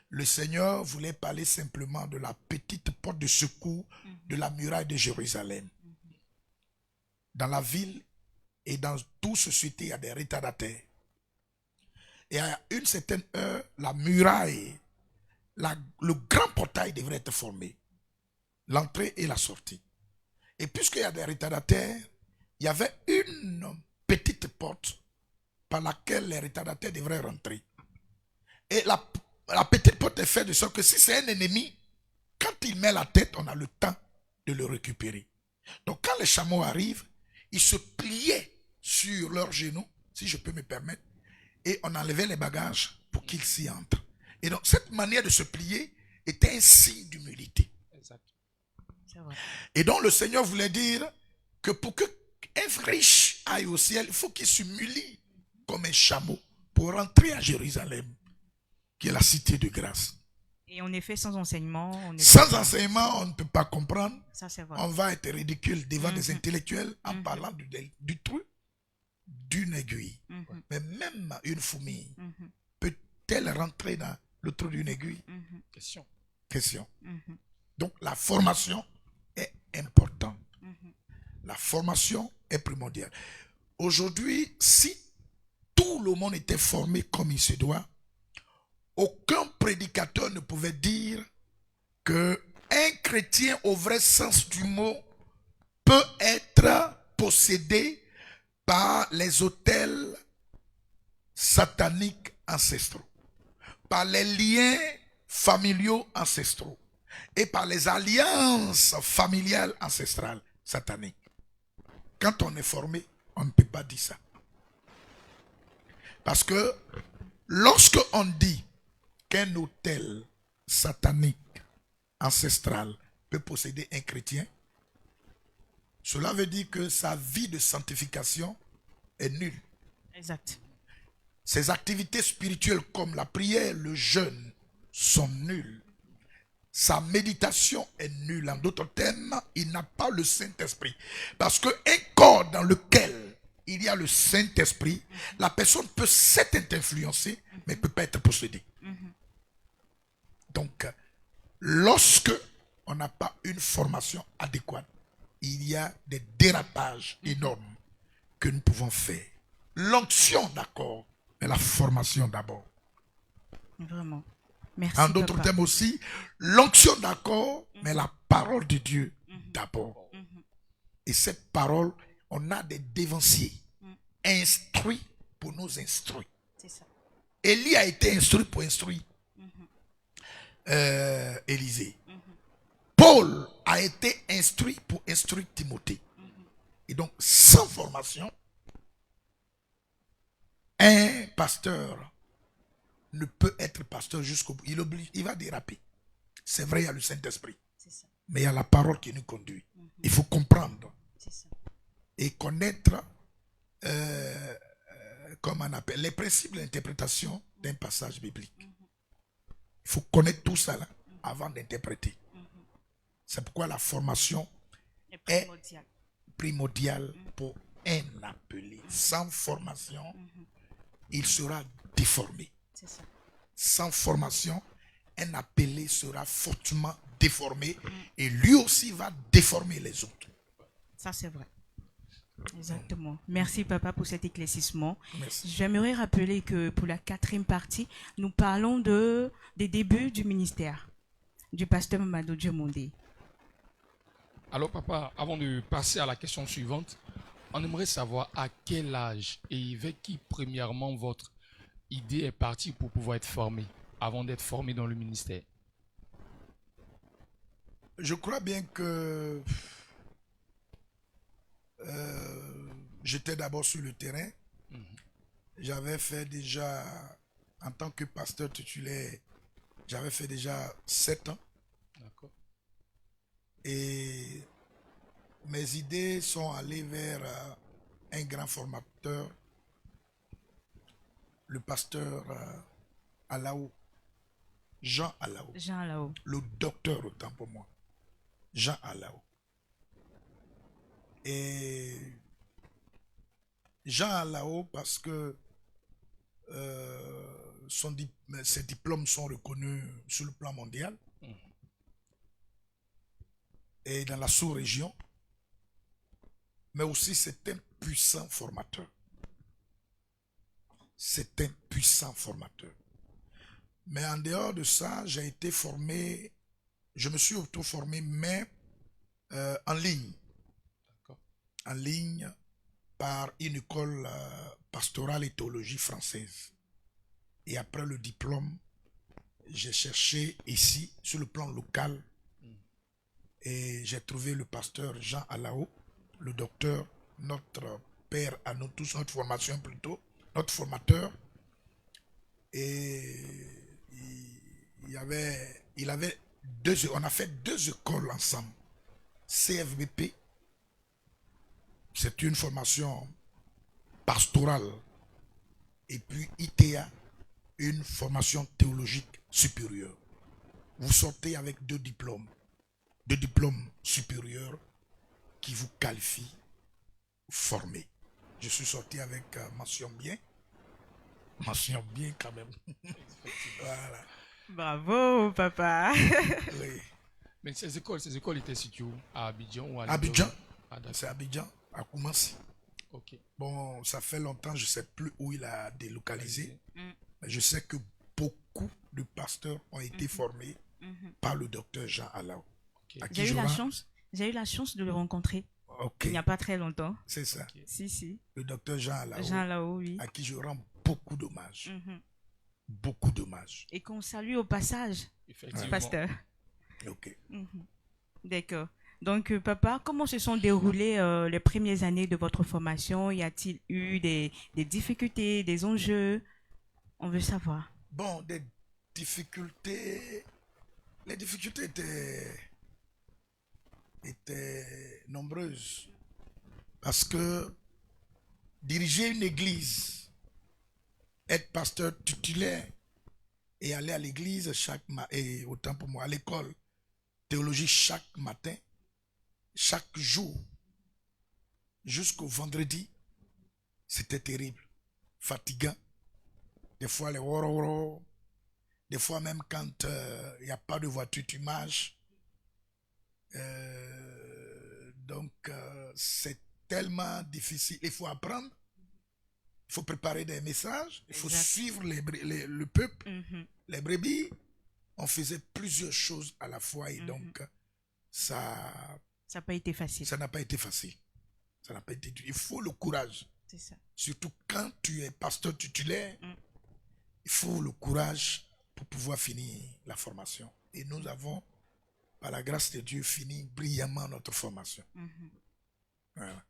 Le Seigneur voulait parler simplement de la petite porte de secours de la muraille de Jérusalem. Dans la ville et dans toute société, il y a des retardataires. Et à une certaine heure, la muraille, le grand portail devrait être formé. L'entrée et la sortie. Et puisqu'il y a des retardataires, il y avait une petite porte par laquelle les retardataires devraient rentrer. Et la petite porte est faite de sorte que si c'est un ennemi, quand il met la tête, on a le temps de le récupérer. Donc quand les chameaux arrivent, ils se pliaient sur leurs genoux, si je peux me permettre, et on enlevait les bagages pour qu'ils s'y entrent. Et donc cette manière de se plier était un signe d'humilité. Et donc le Seigneur voulait dire que pour qu'un riche aille au ciel, il faut qu'il s'humilie comme un chameau pour rentrer à Jérusalem, qui est la cité de grâce. Et en effet, sans enseignement, sans enseignement, on ne peut pas comprendre. Ça, c'est vrai. On va être ridicule devant des intellectuels en parlant du trou d'une aiguille. Mais même une fourmi peut-elle rentrer dans le trou d'une aiguille? Question. Donc la formation est importante. La formation est primordiale. Aujourd'hui, si tout le monde était formé comme il se doit, aucun prédicateur ne pouvait dire qu'un chrétien au vrai sens du mot peut être possédé par les autels sataniques ancestraux, par les liens familiaux ancestraux, et par les alliances familiales ancestrales sataniques. Quand on est formé, on ne peut pas dire ça. Parce que lorsque on dit qu'un autel satanique ancestral peut posséder un chrétien, cela veut dire que sa vie de sanctification est nulle. Exact. Ses activités spirituelles comme la prière, le jeûne sont nulles. Sa méditation est nulle. En d'autres termes, il n'a pas le Saint-Esprit. Parce qu'un corps dans lequel il y a le Saint-Esprit, la personne peut s'être influencée, mais ne peut pas être possédée. Donc, lorsque on n'a pas une formation adéquate, il y a des dérapages énormes que nous pouvons faire. L'onction, d'accord, mais la formation d'abord. Vraiment. Merci. En d'autres papa. termes aussi, l'onction d'accord, mais la parole de Dieu d'abord. Et cette parole, on a des dévanciers instruits pour nous instruire. C'est ça. Élie a été instruit pour instruire Élisée. Paul a été instruit pour instruire Timothée. Et donc, sans formation, un pasteur ne peut être pasteur jusqu'au bout. Il va déraper. C'est vrai, il y a le Saint-Esprit. Mais il y a la parole qui nous conduit. Il faut comprendre et connaître, comme on appelle, les principes d'interprétation d'un passage biblique. Il faut connaître tout ça là, avant d'interpréter. C'est pourquoi la formation est primordiale pour un appelé. Sans formation, il sera déformé. C'est ça. Sans formation, un appelé sera fortement déformé et lui aussi va déformer les autres. Ça, c'est vrai. Exactement. Merci, papa, pour cet éclaircissement. Merci. J'aimerais rappeler que pour la 4e partie, nous parlons des débuts du ministère du pasteur Mamadou Diomondé. Alors, papa, avant de passer à la question suivante, on aimerait savoir à quel âge et avec qui, premièrement, votre idée est partie pour pouvoir être formé, avant d'être formé dans le ministère. Je crois bien que j'étais d'abord sur le terrain. J'avais fait déjà, en tant que pasteur titulaire, j'avais fait déjà 7 ans. D'accord. Et mes idées sont allées vers un grand formateur, le pasteur Alao, Jean Alao. Jean Alao. Le docteur autant pour moi, Jean Alao. Et Jean Alao parce que ses diplômes sont reconnus sur le plan mondial et dans la sous-région, mais aussi c'est un puissant formateur. C'est un puissant formateur. Mais en dehors de ça, j'ai été formé, je me suis auto-formé, mais en ligne. En ligne par une école pastorale et théologie française. Et après le diplôme, j'ai cherché ici, sur le plan local, et j'ai trouvé le pasteur Jean Alao, le docteur, notre père à nous tous, notre formation plutôt, notre formateur. Et il avait on a fait 2 écoles ensemble. CFBP, c'est une formation pastorale. Et puis ITA, une formation théologique supérieure. Vous sortez avec 2 diplômes. 2 diplômes supérieurs qui vous qualifient, formés. Je suis sorti avec mention bien. Mention bien quand même. Voilà. Bravo, papa. Oui. Mais ces écoles étaient situées où? À Abidjan ou à Abidjan. Ah, d'accord. C'est Abidjan, à Koumassi. Ok. Bon, ça fait longtemps, je ne sais plus où il a délocalisé. Mais je sais que beaucoup de pasteurs ont été formés par le docteur Jean Alao. Ok. À qui J'ai eu je la rends- chance. J'ai eu la chance de le rencontrer Ok, il n'y a pas très longtemps. c'est ça. Ok. Si. Le docteur Jean Alao, Jean Alao, oui. à qui je rends beaucoup d'hommages. Mhm. Beaucoup d'hommages. Et qu'on salue au passage, Effectivement. pasteur. Ok. D'accord. Donc, papa, comment se sont déroulées les premières années de votre formation? Y a-t-il eu des difficultés, des enjeux? On veut savoir. Bon, des difficultés. Les difficultés étaient nombreuses. Parce que diriger une église, être pasteur titulaire et aller à l'église et autant pour moi, à l'école, théologie chaque matin, chaque jour, jusqu'au vendredi, c'était terrible, fatigant. Des fois, les woro, des fois même quand il n'y a pas de voiture, tu marches. Donc, c'est tellement difficile. Il faut apprendre, il faut préparer des messages, il faut suivre le peuple, les brebis. On faisait plusieurs choses à la fois et donc ça n'a pas été facile. Ça n'a pas été facile. Ça n'a pas été. Il faut le courage. C'est ça. Surtout quand tu es pasteur titulaire, il faut le courage pour pouvoir finir la formation. Et nous avons, par la grâce de Dieu, fini brillamment notre formation. Voilà.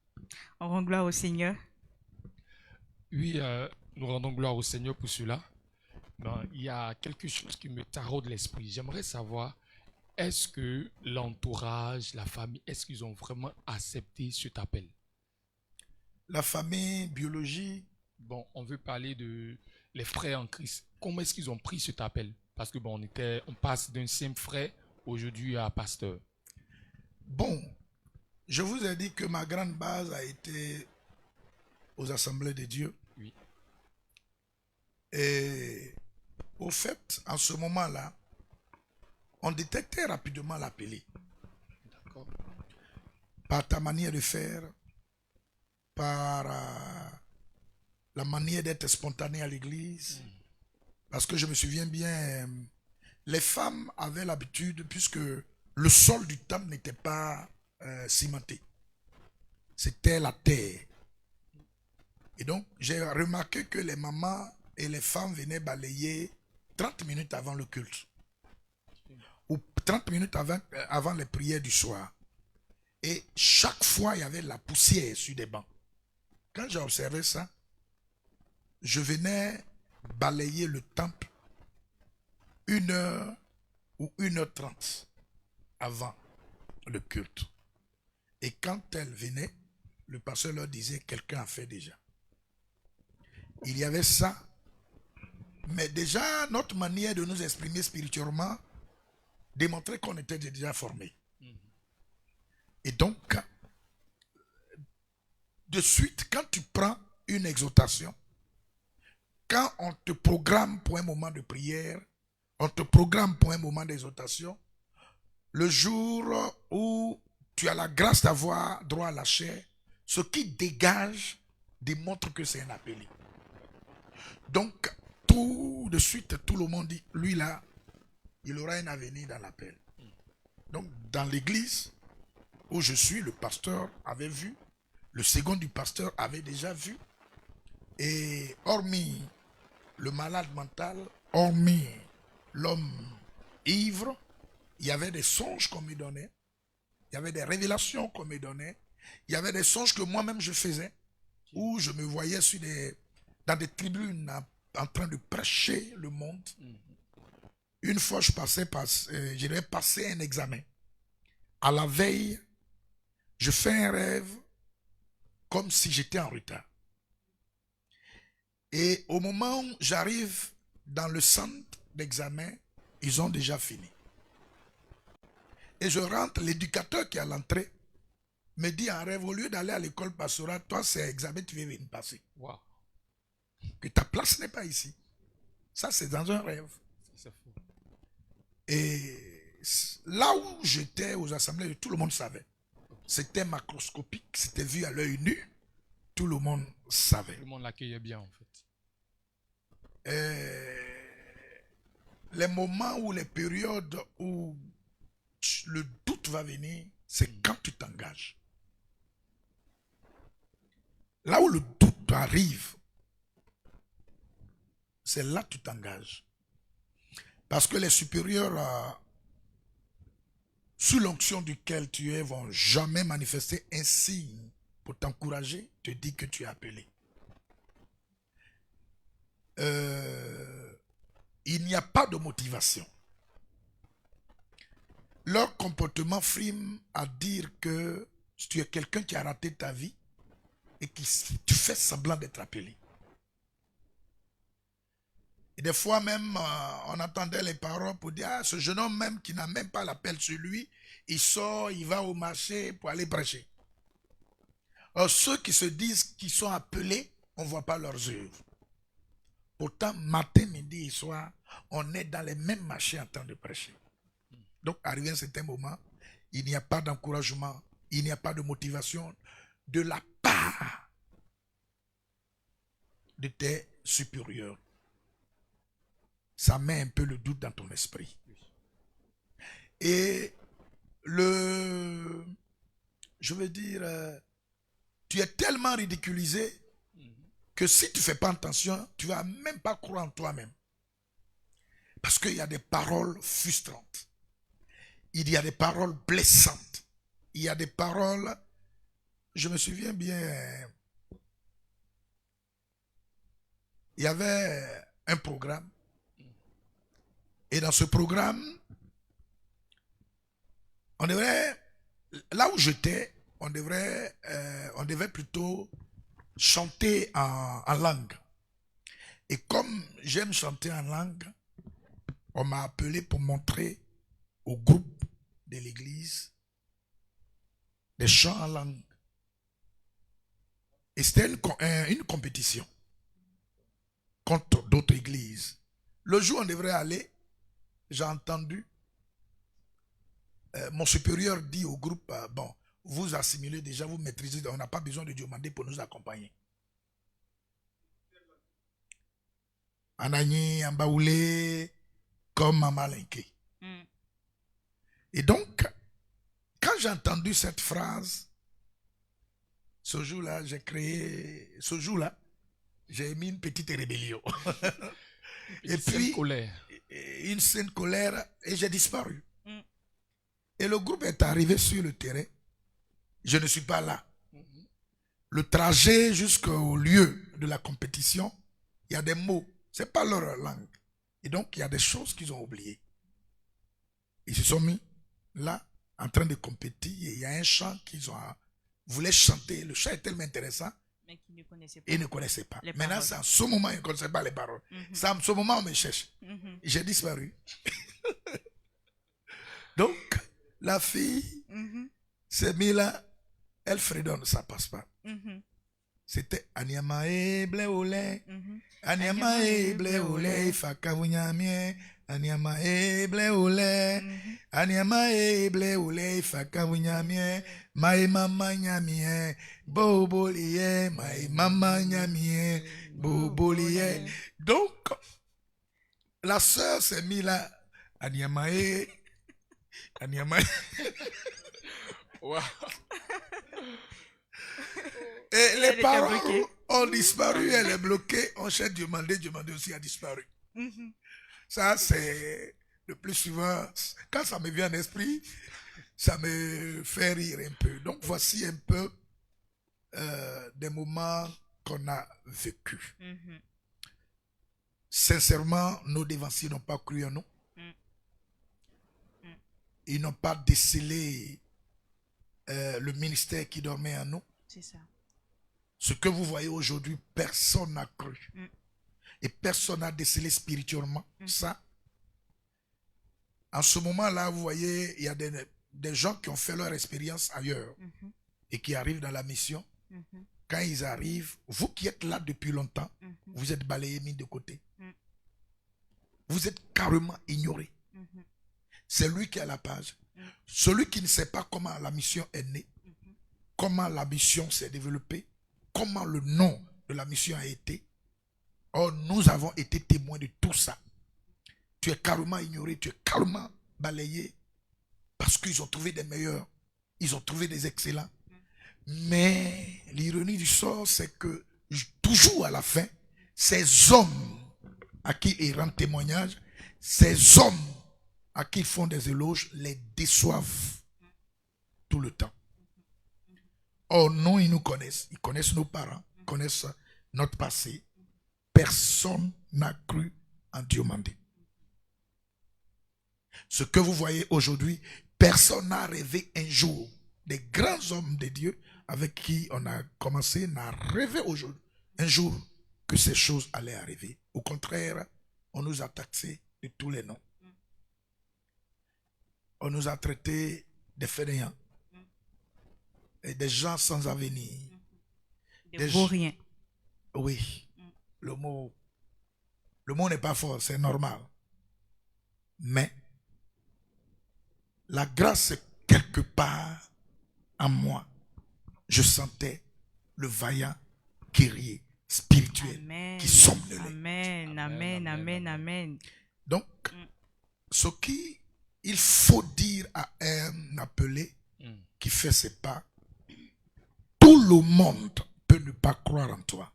On rend gloire au Seigneur. Oui, nous rendons gloire au Seigneur pour cela. Ben, il y a quelque chose qui me taraude l'esprit. J'aimerais savoir, est-ce que l'entourage, la famille, est-ce qu'ils ont vraiment accepté cet appel? La famille biologique. Bon, on veut parler de les frères en Christ. Comment est-ce qu'ils ont pris cet appel? Parce que bon, on passe d'un simple frère aujourd'hui à pasteur. Bon, je vous ai dit que ma grande base a été aux Assemblées de Dieu. Oui. Et au fait, en ce moment-là, on détectait rapidement l'appelé. D'accord. Par ta manière de faire, par la manière d'être spontané à l'église. Parce que je me souviens bien, les femmes avaient l'habitude, puisque le sol du temple n'était pas cimenté. C'était la terre. Et donc, j'ai remarqué que les mamans et les femmes venaient balayer 30 minutes avant le culte. Ou 30 minutes avant les prières du soir. Et chaque fois, il y avait la poussière sur des bancs. Quand j'ai observé ça, je venais balayer le temple 1h ou 1h30 avant le culte. Et quand elles venaient, le pasteur leur disait, quelqu'un a fait déjà. Il y avait ça. Mais déjà, notre manière de nous exprimer spirituellement démontrait qu'on était déjà formés. Et donc, de suite, quand tu prends une exhortation, quand on te programme pour un moment de prière, on te programme pour un moment d'exhortation, le jour où tu as la grâce d'avoir droit à la chair, ce qui dégage démontre que c'est un appelé. Donc, tout de suite, tout le monde dit, lui là, il aura un avenir dans l'appel. Donc, dans l'église où je suis, le pasteur avait vu, le second du pasteur avait déjà vu, et hormis le malade mental, hormis l'homme ivre, il y avait des songes qu'on me donnait, il y avait des révélations qu'on me donnait, il y avait des songes que moi-même je faisais, où je me voyais dans des tribunes en train de prêcher le monde. Une fois, je devais passer un examen. À la veille, je fais un rêve comme si j'étais en retard. Et au moment où j'arrive dans le centre d'examen, ils ont déjà fini. Et je rentre, l'éducateur qui est à l'entrée me dit en rêve, au lieu d'aller à l'école pastorale, toi c'est examen, tu viens venir passer. Wow. Que ta place n'est pas ici. Ça c'est dans un rêve. C'est fou. Et là où j'étais aux assemblées, tout le monde savait. C'était macroscopique, c'était vu à l'œil nu. Tout le monde savait. Tout le monde l'accueillait bien en fait. Les moments ou les périodes où le doute va venir, c'est quand tu t'engages. Là où le doute arrive, c'est là que tu t'engages. Parce que les supérieurs sous l'onction duquel tu es vont jamais manifester un signe pour t'encourager, te dire que tu es appelé. Il n'y a pas de motivation. Leur comportement frime à dire que tu es quelqu'un qui a raté ta vie et que tu fais semblant d'être appelé. Et des fois même, on entendait les paroles pour dire, ah, ce jeune homme même qui n'a même pas l'appel sur lui, il sort, il va au marché pour aller prêcher. Alors ceux qui se disent qu'ils sont appelés, on ne voit pas leurs œuvres. Pourtant, matin, midi et soir, on est dans les mêmes marchés en train de prêcher. Donc, arrivé à un certain moment, il n'y a pas d'encouragement, il n'y a pas de motivation de la part de tes supérieurs. Ça met un peu le doute dans ton esprit. Et je veux dire, tu es tellement ridiculisé que si tu ne fais pas attention, tu ne vas même pas croire en toi-même. Parce qu'il y a des paroles frustrantes. Il y a des paroles blessantes. Il y a des paroles... Je me souviens bien... Il y avait un programme. Et dans ce programme, on devrait... Là où j'étais, on devait plutôt chanter en langue. Et comme j'aime chanter en langue, on m'a appelé pour montrer au groupe de l'église des chants en langue. Et c'était une compétition contre d'autres églises. Le jour où on devrait aller, j'ai entendu mon supérieur dit au groupe, bon, vous assimilez déjà, vous maîtrisez, on n'a pas besoin de demander pour nous accompagner. Anani, Ambaoulé, comme Mamalinké. Et donc, quand j'ai entendu cette phrase, ce jour-là, j'ai mis une petite rébellion. Et puis, une sainte colère, et j'ai disparu. Et le groupe est arrivé sur le terrain. Je ne suis pas là. Le trajet jusqu'au lieu de la compétition, il y a des mots. Ce n'est pas leur langue. Et donc, il y a des choses qu'ils ont oubliées. Ils se sont mis là, en train de compétir. Et il y a un chant qu'ils voulaient chanter. Le chant est tellement intéressant. Mais qu'ils ne connaissaient pas. Ils ne connaissaient pas. Maintenant, c'est en ce moment qu'ils ne connaissaient pas les paroles. C'est en ce moment on me cherche. J'ai disparu. Donc, la fille s'est mise là. Elle fredonne, ça ne passe pas. C'était Anyamae bleole. Anyamae bleole. Fakawunyamie. Anyamae bleole. Anyamae bleole. Fakawunyamie. Mae mama nyamie. Bobolie. Mae mama nyamie. Bobolie. Donc, la sœur s'est mise là. Anyamae. Anyamae. Wow. Et les paroles ont disparu, elle est bloquée. On cherche demander aussi a disparu. Ça, c'est le plus souvent, quand ça me vient en esprit, ça me fait rire un peu. Donc, voici un peu des moments qu'on a vécus. Sincèrement, nos dévanciers n'ont pas cru en nous. Ils n'ont pas décelé le ministère qui dormait en nous. C'est ça. Ce que vous voyez aujourd'hui, personne n'a cru. Et personne n'a décelé spirituellement ça. En ce moment-là, vous voyez, il y a des gens qui ont fait leur expérience ailleurs et qui arrivent dans la mission. Quand ils arrivent, vous qui êtes là depuis longtemps, vous êtes balayés, mis de côté. Vous êtes carrément ignorés. C'est lui qui a la page. Celui qui ne sait pas comment la mission est née, comment la mission s'est développée, comment le nom de la mission a été. Or, nous avons été témoins de tout ça. Tu es carrément ignoré, tu es carrément balayé, parce qu'ils ont trouvé des meilleurs, ils ont trouvé des excellents. Mais l'ironie du sort, c'est que toujours à la fin, ces hommes à qui ils rendent témoignage, ces hommes à qui ils font des éloges les déçoivent tout le temps. Or, nous, ils nous connaissent. Ils connaissent nos parents, ils connaissent notre passé. Personne n'a cru en Dieu mandé. Ce que vous voyez aujourd'hui, personne n'a rêvé un jour. Des grands hommes de Dieu avec qui on a commencé n'a rêvé aujourd'hui, un jour, que ces choses allaient arriver. Au contraire, on nous a taxés de tous les noms. On nous a traités de fainéants et des gens sans avenir. Des vauriens. Oui, le mot n'est pas fort, c'est normal. Mais la grâce est quelque part en moi. Je sentais le vaillant guerrier spirituel Amen. qui somnolait. Amen, amen, amen, amen. Donc, ce qu'il faut dire à un appelé qui fait ses pas, tout le monde peut ne pas croire en toi.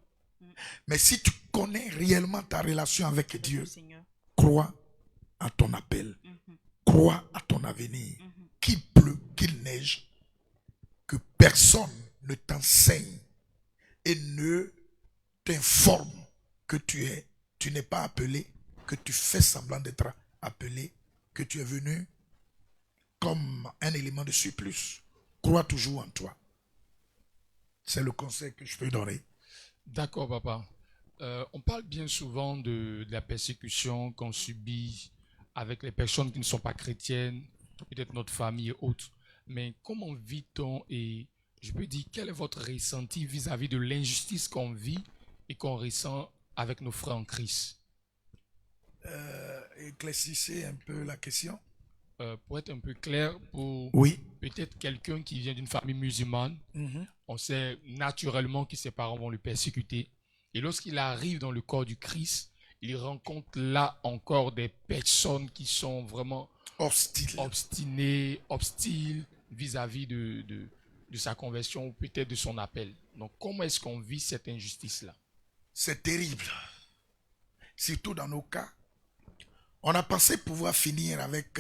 Mais si tu connais réellement ta relation avec Dieu, crois à ton appel. Crois à ton avenir. Qu'il pleut, qu'il neige, que personne ne t'enseigne et ne t'informe que tu n'es pas appelé, que tu fais semblant d'être appelé, que tu es venu comme un élément de surplus. Crois toujours en toi. C'est le conseil que je peux donner. D'accord, papa. On parle bien souvent de la persécution qu'on subit avec les personnes qui ne sont pas chrétiennes, peut-être notre famille et autres. Mais comment vit-on et je peux dire, quel est votre ressenti vis-à-vis de l'injustice qu'on vit et qu'on ressent avec nos frères en Christ? Éclaircissez un peu la question. Pour être un peu clair, pour peut-être quelqu'un qui vient d'une famille musulmane, on sait naturellement que ses parents vont le persécuter. Et lorsqu'il arrive dans le corps du Christ, il rencontre là encore des personnes qui sont vraiment hostiles vis-à-vis de sa conversion ou peut-être de son appel. Donc, comment est-ce qu'on vit cette injustice-là? C'est terrible. Surtout dans nos cas. On a pensé pouvoir finir avec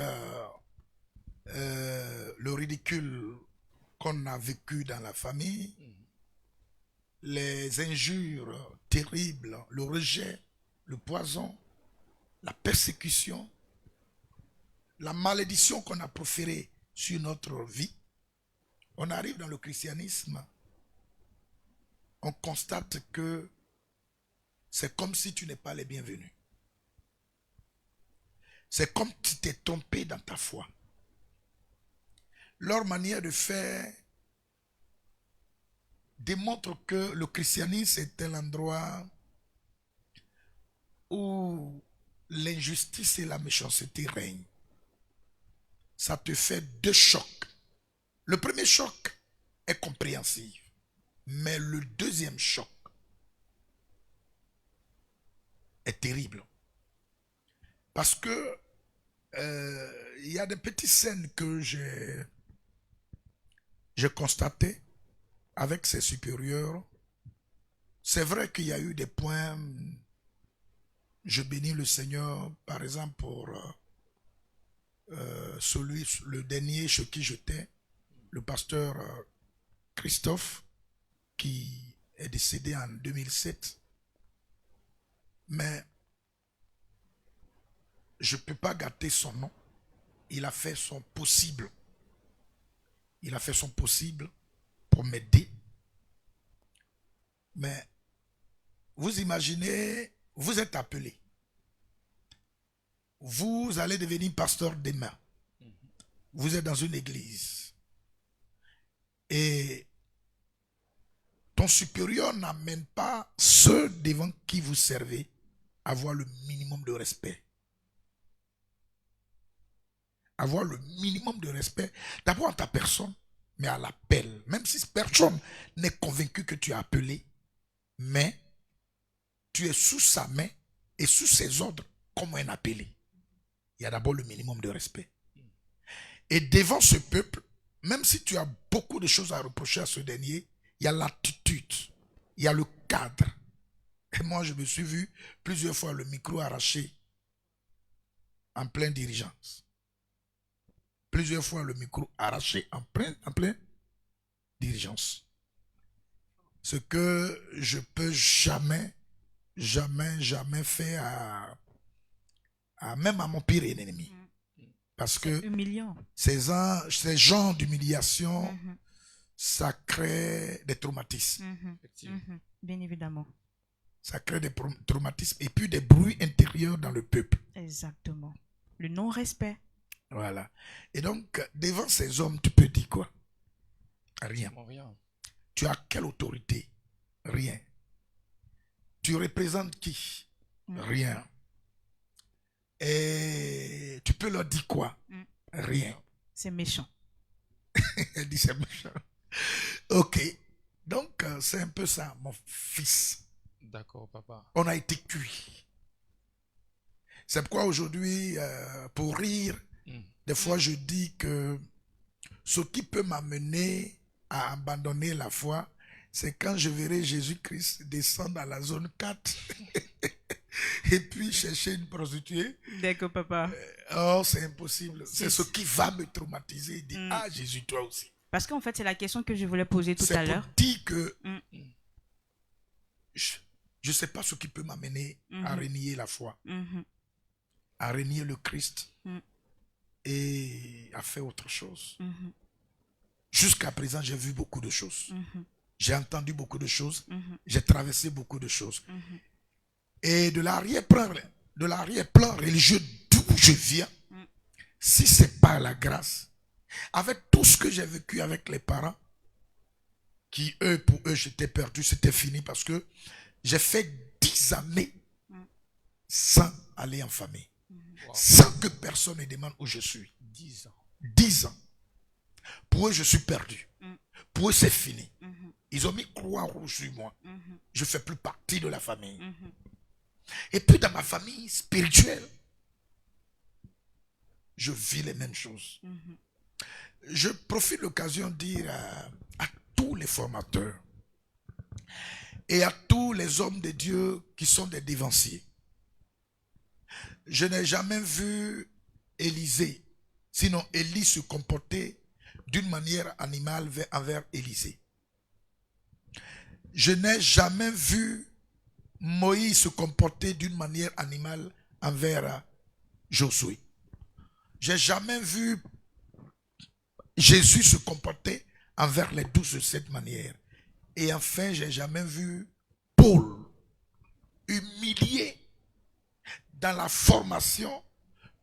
le ridicule qu'on a vécu dans la famille, les injures terribles, le rejet, le poison, la persécution, la malédiction qu'on a proférée sur notre vie. On arrive dans le christianisme, on constate que c'est comme si tu n'es pas les bienvenus. C'est comme si tu t'es trompé dans ta foi. Leur manière de faire démontre que le christianisme est un endroit où l'injustice et la méchanceté règnent. Ça te fait deux chocs. Le premier choc est compréhensif, mais le deuxième choc est terrible. Parce que il y a des petites scènes que j'ai constatées avec ses supérieurs. C'est vrai qu'il y a eu des points, je bénis le Seigneur, par exemple pour le dernier chez qui j'étais, le pasteur Christophe, qui est décédé en 2007. Mais je ne peux pas gâter son nom. Il a fait son possible. Il a fait son possible pour m'aider. Mais vous imaginez, vous êtes appelé. Vous allez devenir pasteur demain. Vous êtes dans une église. Et ton supérieur n'amène pas ceux devant qui vous servez à avoir le minimum de respect. Avoir le minimum de respect, d'abord à ta personne, mais à l'appel. Même si personne n'est convaincu que tu es appelé, mais tu es sous sa main et sous ses ordres comme un appelé. Il y a d'abord le minimum de respect. Et devant ce peuple, même si tu as beaucoup de choses à reprocher à ce dernier, il y a l'attitude, il y a le cadre. Et moi, je me suis vu plusieurs fois le micro arraché en pleine diligence. plusieurs fois le micro arraché en plein diligence. Ce que je peux jamais faire même à mon pire ennemi. Parce que humiliant. ces genres d'humiliation, ça crée des traumatismes. Bien évidemment. Ça crée des traumatismes et puis des bruits intérieurs dans le peuple. Exactement. Le non-respect. Voilà. Et donc, devant ces hommes, tu peux dire quoi? Rien. Rien. Tu as quelle autorité? Rien. Tu représentes qui? Rien. Et tu peux leur dire quoi? Rien. C'est méchant. Elle dit c'est méchant. Ok. Donc, c'est un peu ça, mon fils. D'accord, papa. On a été cuit. C'est pourquoi aujourd'hui, pour rire, des fois je dis que ce qui peut m'amener à abandonner la foi, c'est quand je verrai Jésus-Christ descendre dans la zone 4 et puis chercher une prostituée. D'accord, papa. Oh, c'est impossible. C'est ce qui va me traumatiser. Il dit, ah Jésus, toi aussi. Parce qu'en fait, c'est la question que je voulais poser tout à l'heure. C'est pour dire que je ne sais pas ce qui peut m'amener à renier la foi, à renier le Christ et à faire autre chose. Jusqu'à présent, j'ai vu beaucoup de choses. J'ai entendu beaucoup de choses. J'ai traversé beaucoup de choses. Et de l'arrière-plan religieux d'où je viens, si ce n'est pas la grâce, avec tout ce que j'ai vécu avec les parents, qui pour eux, j'étais perdu, c'était fini parce que j'ai fait 10 années sans aller en famille. Wow. Sans que personne ne demande où je suis. 10 ans. 10 ans. Pour eux, je suis perdu. Pour eux, c'est fini. Ils ont mis croix rouge sur moi. Je ne fais plus partie de la famille. Et puis dans ma famille spirituelle, je vis les mêmes choses. Je profite de l'occasion de dire à tous les formateurs et à tous les hommes de Dieu qui sont des dévanciers. Je n'ai jamais vu Élisée, sinon Élie se comporter d'une manière animale envers Élisée. Je n'ai jamais vu Moïse se comporter d'une manière animale envers Josué. Je n'ai jamais vu Jésus se comporter envers les 12 de cette manière. Et enfin, je n'ai jamais vu Paul humilier dans la formation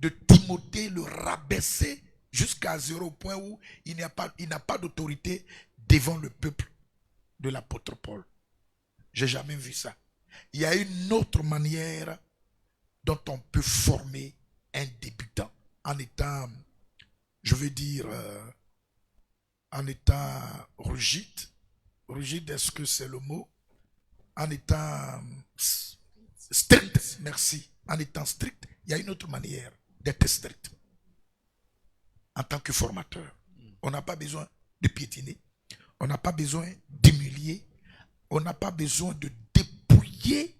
de Timothée, le rabaisser jusqu'à 0 point où il n'a pas d'autorité devant le peuple de l'apôtre Paul. Je n'ai jamais vu ça. Il y a une autre manière dont on peut former un débutant en étant, je veux dire, en étant rigide. Rigide, est-ce que c'est le mot? En étant strict, merci. En étant strict, il y a une autre manière d'être strict. En tant que formateur, on n'a pas besoin de piétiner, on n'a pas besoin d'humilier, on n'a pas besoin de dépouiller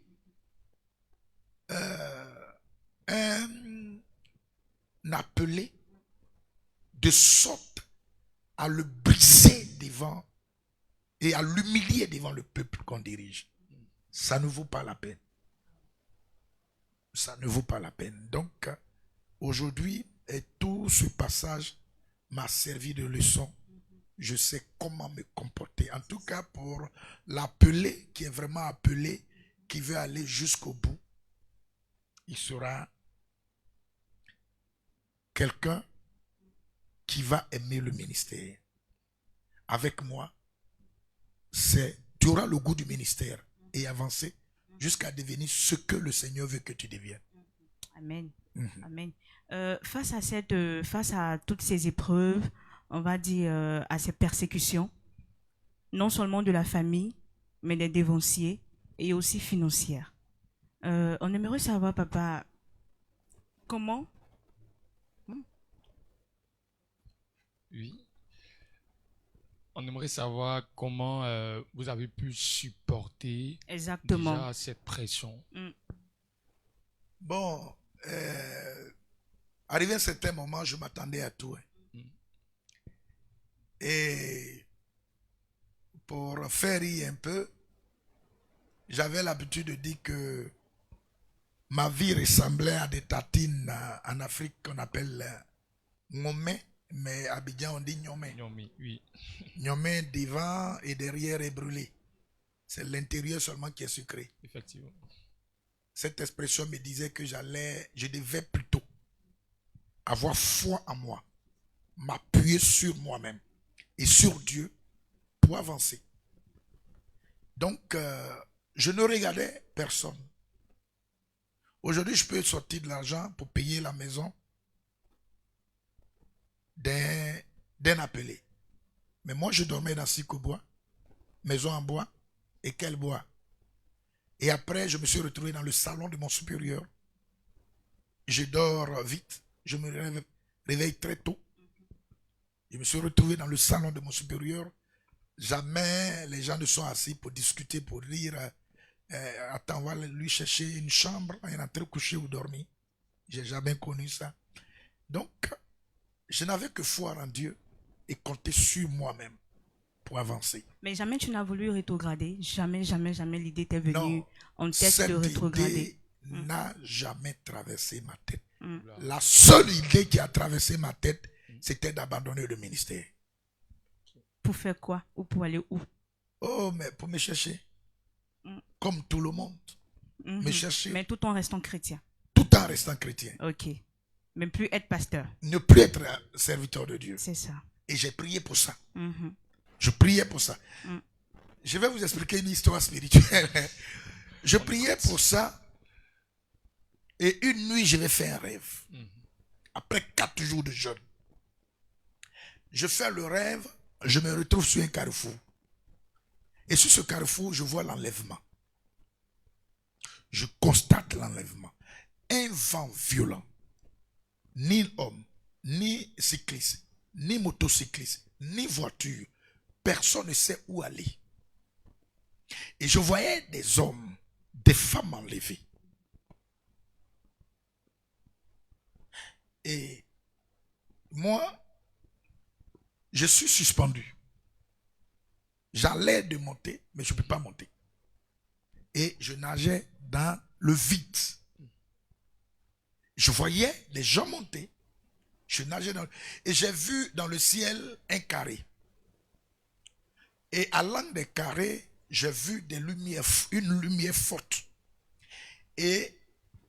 un appelé de sorte à le briser devant et à l'humilier devant le peuple qu'on dirige. Ça ne vaut pas la peine. Ça ne vaut pas la peine. Donc, aujourd'hui, tout ce passage m'a servi de leçon. Je sais comment me comporter. En tout cas, pour l'appelé, qui est vraiment appelé, qui veut aller jusqu'au bout, il sera quelqu'un qui va aimer le ministère. Avec moi, tu auras le goût du ministère et avancer jusqu'à devenir ce que le Seigneur veut que tu deviennes. Amen. Amen. Face à toutes ces épreuves, on va dire à ces persécutions, non seulement de la famille, mais des dévanciers et aussi financières. On aimerait savoir, papa, comment? Oui. On aimerait savoir comment vous avez pu supporter déjà cette pression. Bon, arrivé à un certain moment, je m'attendais à tout. Et pour faire rire un peu, j'avais l'habitude de dire que ma vie ressemblait à des tartines en Afrique qu'on appelle ngomé, mais à Abidjan on dit nyomé. Nyomi, oui. Nyomé devant et derrière est brûlé. C'est l'intérieur seulement qui est sucré. Effectivement. Cette expression me disait que je devais plutôt avoir foi en moi, m'appuyer sur moi-même et sur Dieu pour avancer. Donc, je ne regardais personne. Aujourd'hui, je peux sortir de l'argent pour payer la maison d'un appelé. Mais moi, je dormais dans Sikobois, maison en bois, et quel bois? Et après, je me suis retrouvé dans le salon de mon supérieur. Je dors vite, je me réveille très tôt. Je me suis retrouvé dans le salon de mon supérieur. Jamais les gens ne sont assis pour discuter, pour dire attends, on va lui chercher une chambre, il est en train de coucher ou dormir. J'ai jamais connu ça. Donc, je n'avais que foi en Dieu et compter sur moi-même pour avancer. Mais jamais tu n'as voulu rétrograder. Jamais, jamais, jamais l'idée t'est venue Non, en tête cette de rétrograder. idée n'a jamais traversé ma tête. Mm. La seule idée qui a traversé ma tête, c'était d'abandonner le ministère. Pour faire quoi? Ou pour aller où? Oh, mais pour me chercher. Mm. Comme tout le monde. Mhm. Me chercher Mais tout en restant chrétien. tout en restant chrétien. Ok. Mais plus être pasteur. Ne plus être un serviteur de Dieu. C'est ça. Et j'ai prié pour ça. Mhm. Je priais pour ça. Mm. Je vais vous expliquer une histoire spirituelle. Je priais pour ça. Et une nuit, je vais faire un rêve. Après 4 jours de jeûne. Je fais le rêve. Je me retrouve sur un carrefour. Et sur ce carrefour, je vois l'enlèvement. Je constate l'enlèvement. Un vent violent. Ni homme, ni cycliste, ni motocycliste, ni voiture. Personne ne sait où aller. Et je voyais des hommes, des femmes enlevées. Et moi, je suis suspendu. J'allais de monter, mais je ne peux pas monter. Et je nageais dans le vide. Je voyais les gens monter. Je nageais dans... Et j'ai vu dans le ciel un carré. Et à l'angle des carrés, j'ai vu des lumières, une lumière forte. Et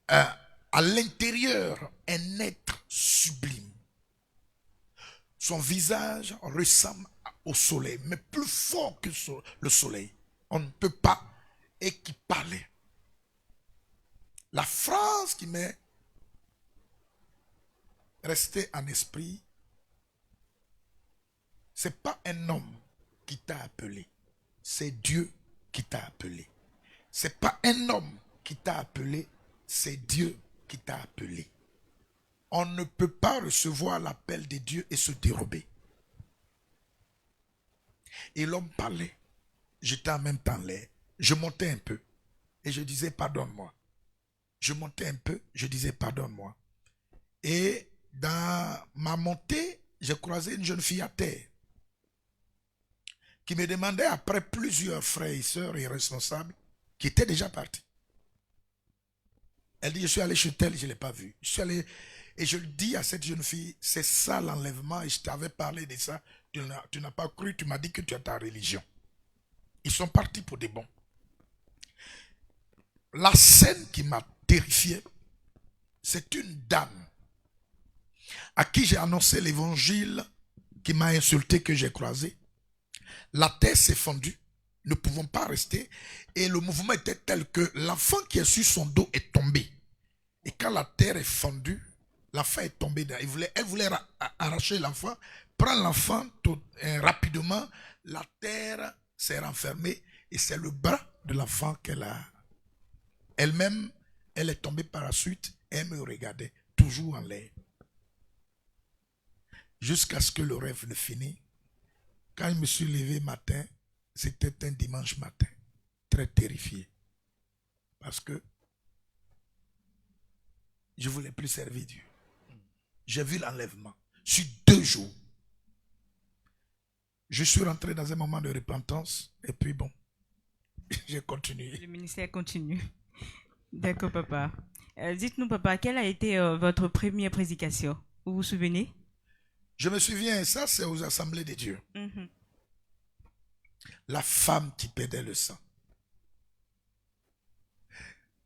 à l'intérieur, un être sublime. Son visage ressemble au soleil, mais plus fort que le soleil. On ne peut pas. Et qui parlait. La phrase qui m'est restée en esprit, c'est pas un homme qui t'a appelé, c'est Dieu qui t'a appelé. C'est pas un homme qui t'a appelé, c'est Dieu qui t'a appelé. On ne peut pas recevoir l'appel de Dieu et se dérober. Et l'homme parlait. J'étais en même temps l'air. Je montais un peu et je disais pardonne-moi. Je montais un peu, je disais pardonne-moi. Et dans ma montée, j'ai croisé une jeune fille à terre qui me demandait après plusieurs frères et sœurs et responsables qui étaient déjà partis. Elle dit, je suis allé chez elle, je ne l'ai pas vue. Je suis allé, et je le dis à cette jeune fille, c'est ça l'enlèvement, et je t'avais parlé de ça, tu n'as pas cru, tu m'as dit que tu as ta religion. Ils sont partis pour des bons. La scène qui m'a terrifié, c'est une dame à qui j'ai annoncé l'évangile, qui m'a insulté, que j'ai croisé. La terre s'est fendue, ne pouvons pas rester, et le mouvement était tel que l'enfant qui est sur son dos est tombé. Et quand la terre est fendue, l'enfant est tombé. Elle voulait arracher l'enfant, prendre l'enfant rapidement, la terre s'est renfermée, et c'est le bras de l'enfant qu'elle a. Elle-même, elle est tombée par la suite, et elle me regardait, toujours en l'air. Jusqu'à ce que le rêve ne finisse. Quand je me suis levé matin, c'était un dimanche matin, très terrifié. Parce que je ne voulais plus servir Dieu. J'ai vu l'enlèvement sur 2 jours. Je suis rentré dans un moment de repentance et puis bon, j'ai continué. Le ministère continue. D'accord, papa. Dites-nous, papa, quelle a été votre première prédication? Vous vous souvenez? Je me souviens, ça c'est aux assemblées de Dieu. La femme qui perdait le sang.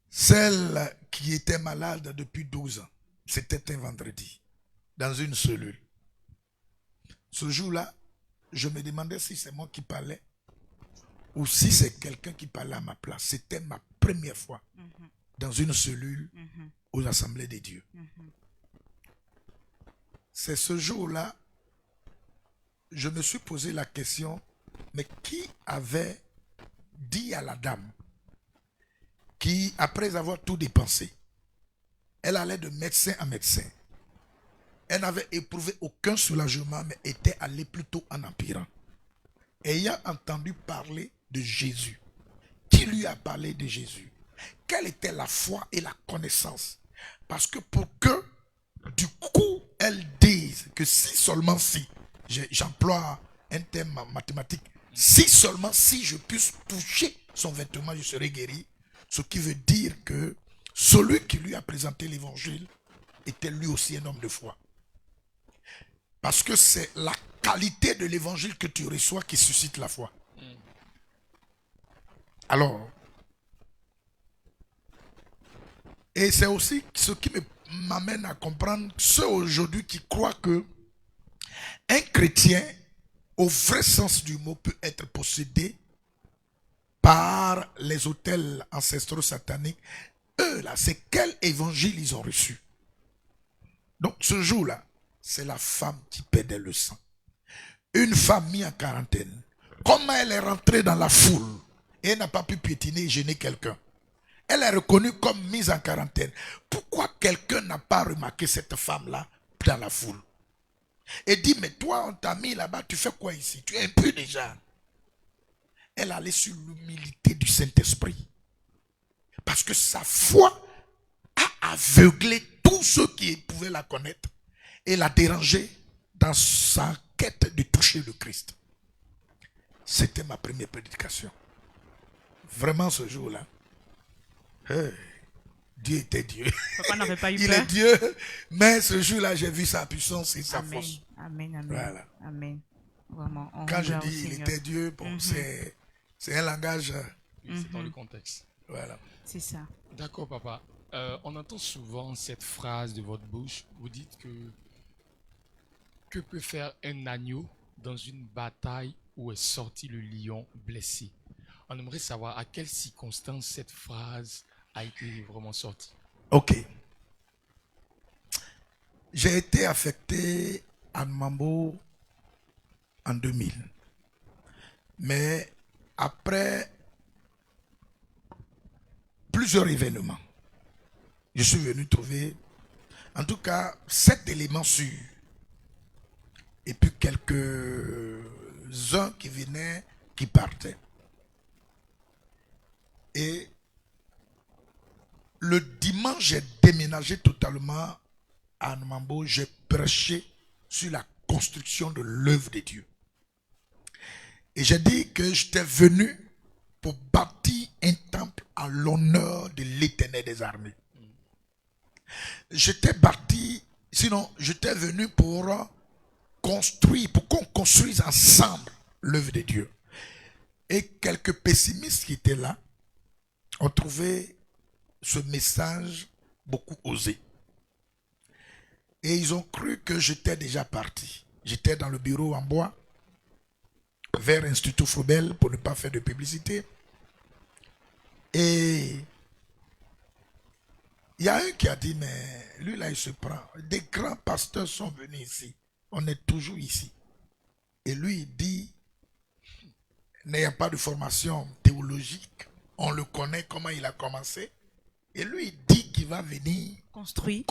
Celle qui était malade depuis 12 ans. C'était un vendredi, dans une cellule. Ce jour-là, je me demandais si c'est moi qui parlais ou si c'est quelqu'un qui parlait à ma place. C'était ma première fois dans une cellule aux assemblées de Dieu. C'est ce jour-là, je me suis posé la question, mais qui avait dit à la dame qui, après avoir tout dépensé, elle allait de médecin en médecin. Elle n'avait éprouvé aucun soulagement, mais était allée plutôt en empirant. Ayant entendu parler de Jésus, qui lui a parlé de Jésus? Quelle était la foi et la connaissance? Parce que pour que, du coup, elle dise que si seulement si, j'emploie un terme mathématique, si seulement si je puisse toucher son vêtement, je serai guéri. Ce qui veut dire que celui qui lui a présenté l'évangile était lui aussi un homme de foi. Parce que c'est la qualité de l'évangile que tu reçois qui suscite la foi. Alors, et c'est aussi ce qui m'amène à comprendre ceux aujourd'hui qui croient que un chrétien, au vrai sens du mot, peut être possédé par les autels ancestraux sataniques. Eux là, c'est quel évangile ils ont reçu? Donc ce jour-là, c'est la femme qui perdait le sang. Une femme mise en quarantaine. Comment elle est rentrée dans la foule et elle n'a pas pu piétiner et gêner quelqu'un? Elle est reconnue comme mise en quarantaine. Pourquoi quelqu'un n'a pas remarqué cette femme-là dans la foule? Et dit, mais toi, on t'a mis là-bas, tu fais quoi ici? Tu es impur déjà. Elle allait sur l'humilité du Saint-Esprit. Parce que sa foi a aveuglé tous ceux qui pouvaient la connaître et la déranger dans sa quête de toucher le Christ. C'était ma première prédication. Vraiment ce jour-là. Hey, Dieu était Dieu. Papa n'avait pas eu Il peur. est Dieu, mais ce jour-là, j'ai vu sa puissance et sa Amen. force. Amen, amen. Voilà. Amen. Vraiment. on Quand je gloire au dis il Seigneur. était Dieu, bon, c'est un langage. Oui, c'est dans le contexte. Voilà. C'est ça. D'accord, papa. On entend souvent cette phrase de votre bouche. Vous dites que peut faire un agneau dans une bataille où est sorti le lion blessé? On aimerait savoir à quelles circonstances cette phrase a été vraiment sortie. Ok. J'ai été affecté à Mambo en 2000. Mais après plusieurs événements, je suis venu trouver, en tout cas, 7 éléments sûrs. Et puis quelques-uns qui venaient, qui partaient. Et le dimanche, j'ai déménagé totalement à Namambo. J'ai prêché sur la construction de l'œuvre de Dieu. Et j'ai dit que j'étais venu pour bâtir un temple à l'honneur de l'Éternel des armées. J'étais venu pour construire, pour qu'on construise ensemble l'œuvre de Dieu. Et quelques pessimistes qui étaient là ont trouvé ce message beaucoup osé. Et ils ont cru que j'étais déjà parti. J'étais dans le bureau en bois, vers Institut Faubel, pour ne pas faire de publicité. Et il y a un qui a dit, mais lui là, il se prend. Des grands pasteurs sont venus ici. On est toujours ici. Et lui, il dit, n'ayant pas de formation théologique, on le connaît, comment il a commencé. Et lui, il dit qu'il va venir Construire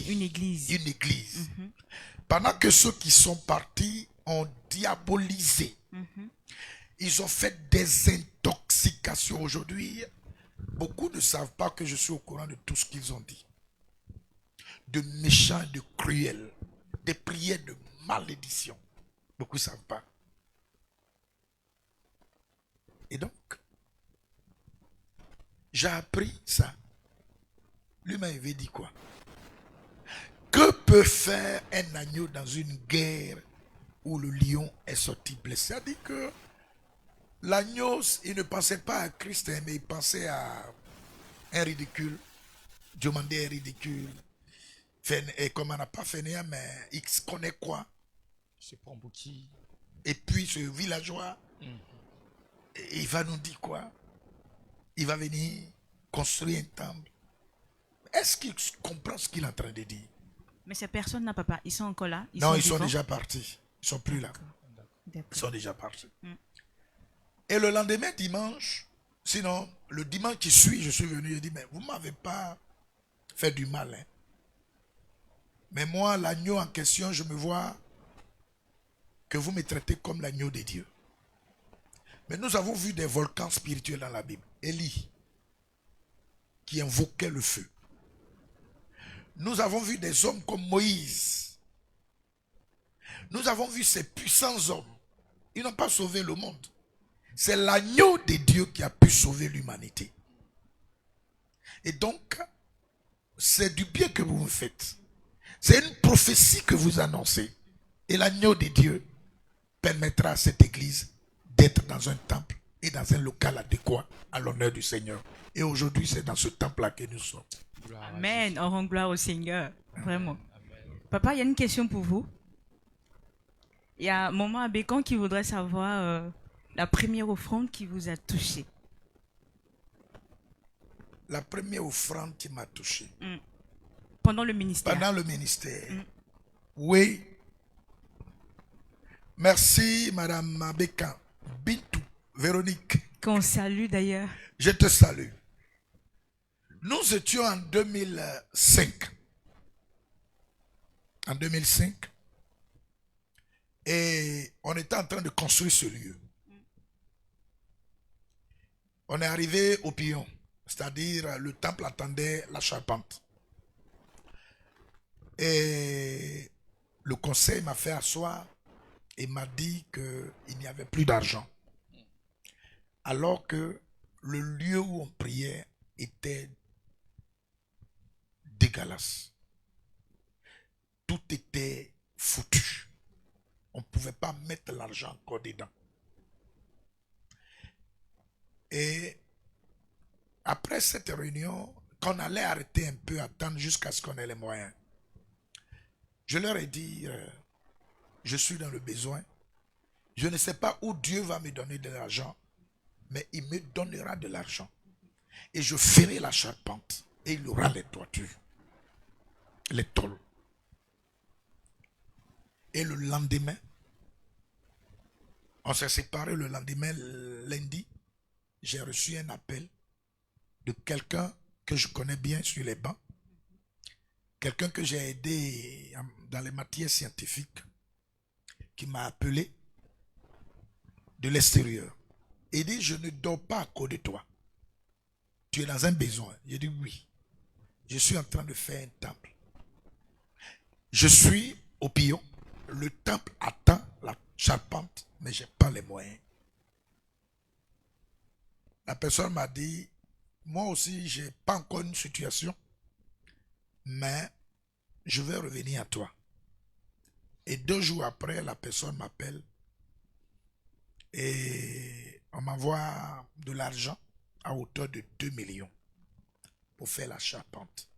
une église. Pendant que ceux qui sont partis ont diabolisé. Ils ont fait des intoxications. Aujourd'hui, beaucoup ne savent pas que je suis au courant de tout ce qu'ils ont dit. De méchants, de cruels, des prières de malédiction. Beaucoup ne savent pas. Et donc, j'ai appris ça. Lui m'avait dit quoi? Que peut faire un agneau dans une guerre où le lion est sorti blessé? C'est-à-dire que l'agneau, il ne pensait pas à Christ, mais il pensait à un ridicule. Demandait un ridicule. Et comme on n'a pas fait rien, mais il connaît quoi? Je prends pour qui? Et puis ce villageois, il va nous dire quoi? Il va venir construire un temple. Est-ce qu'il comprend ce qu'il est en train de dire? Mais ces personnes-là, papa, ils sont encore là? Non, ils sont vivants? déjà partis. Ils ne sont plus là. D'accord. Ils sont déjà partis. Et le lendemain, dimanche, sinon, le dimanche qui suit, je suis venu et dit, mais vous ne m'avez pas fait du mal. Hein. Mais moi, l'agneau en question, je me vois que vous me traitez comme l'agneau de Dieu. Mais nous avons vu des volcans spirituels dans la Bible. Élie, qui invoquait le feu. Nous avons vu des hommes comme Moïse. Nous avons vu ces puissants hommes. Ils n'ont pas sauvé le monde. C'est l'agneau de Dieu qui a pu sauver l'humanité. Et donc, c'est du bien que vous me faites. C'est une prophétie que vous annoncez. Et l'agneau de Dieu permettra à cette église d'être dans un temple et dans un local adéquat à l'honneur du Seigneur. Et aujourd'hui, c'est dans ce temple-là que nous sommes. Amen. On rend gloire au Seigneur. Vraiment. Papa, il y a une question pour vous. Il y a Maman Abékan qui voudrait savoir la première offrande qui vous a touché. La première offrande qui m'a touché. Pendant le ministère. Pendant le ministère. Oui. Merci, Madame Abékan. Bintou, Véronique. Qu'on salue d'ailleurs. Je te salue. Nous étions en 2005. En 2005. Et on était en train de construire ce lieu. On est arrivé au Pillon. C'est-à-dire, le temple attendait la charpente. Et le conseil m'a fait asseoir et m'a dit qu'il n'y avait plus d'argent. Alors que le lieu où on priait était dégueulasse. Tout était foutu. On ne pouvait pas mettre l'argent encore dedans. Et après cette réunion, quand on allait arrêter un peu, attendre jusqu'à ce qu'on ait les moyens, je leur ai dit, je suis dans le besoin. Je ne sais pas où Dieu va me donner de l'argent, mais il me donnera de l'argent. Et je ferai la charpente. Et il y aura les toitures, les tôles. Et le lendemain, on s'est séparés le lendemain, lundi, j'ai reçu un appel de quelqu'un que je connais bien sur les bancs, quelqu'un que j'ai aidé dans les matières scientifiques, qui m'a appelé de l'extérieur. Et dit, je ne dors pas à cause de toi. Tu es dans un besoin. J'ai dit oui. Je suis en train de faire un temple. Je suis au Pillon. Le temple attend la charpente, mais je n'ai pas les moyens. La personne m'a dit, moi aussi, je n'ai pas encore une situation, mais je vais revenir à toi. Et 2 jours après, la personne m'appelle et on m'envoie de l'argent à hauteur de 2 millions pour faire la charpente.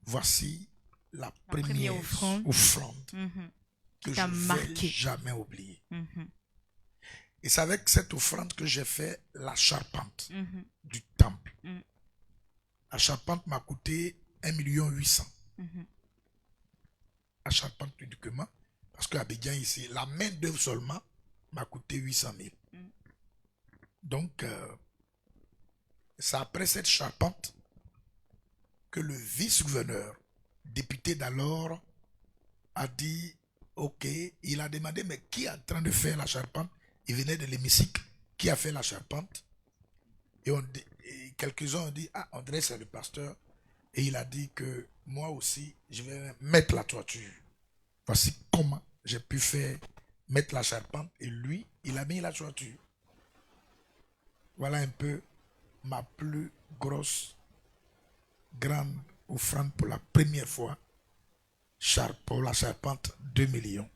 Voici la première offrande que je ne vais jamais oublier. Et c'est avec cette offrande que j'ai fait la charpente du temple. La charpente m'a coûté 1,8 million. La charpente uniquement, parce qu'à Abidjan ici, la main d'œuvre seulement m'a coûté 800 000. Donc, c'est après cette charpente que le vice-gouverneur, député d'alors, a dit, ok, il a demandé, mais qui est en train de faire la charpente? Il venait de l'hémicycle, qui a fait la charpente? Et quelques-uns ont dit, ah, André, c'est le pasteur. Et il a dit que moi aussi, je vais mettre la toiture. Voici comment j'ai pu faire mettre la charpente. Et lui, il a mis la toiture. Voilà un peu ma plus grosse, grande offrande pour la première fois. Pour la charpente, 2 millions.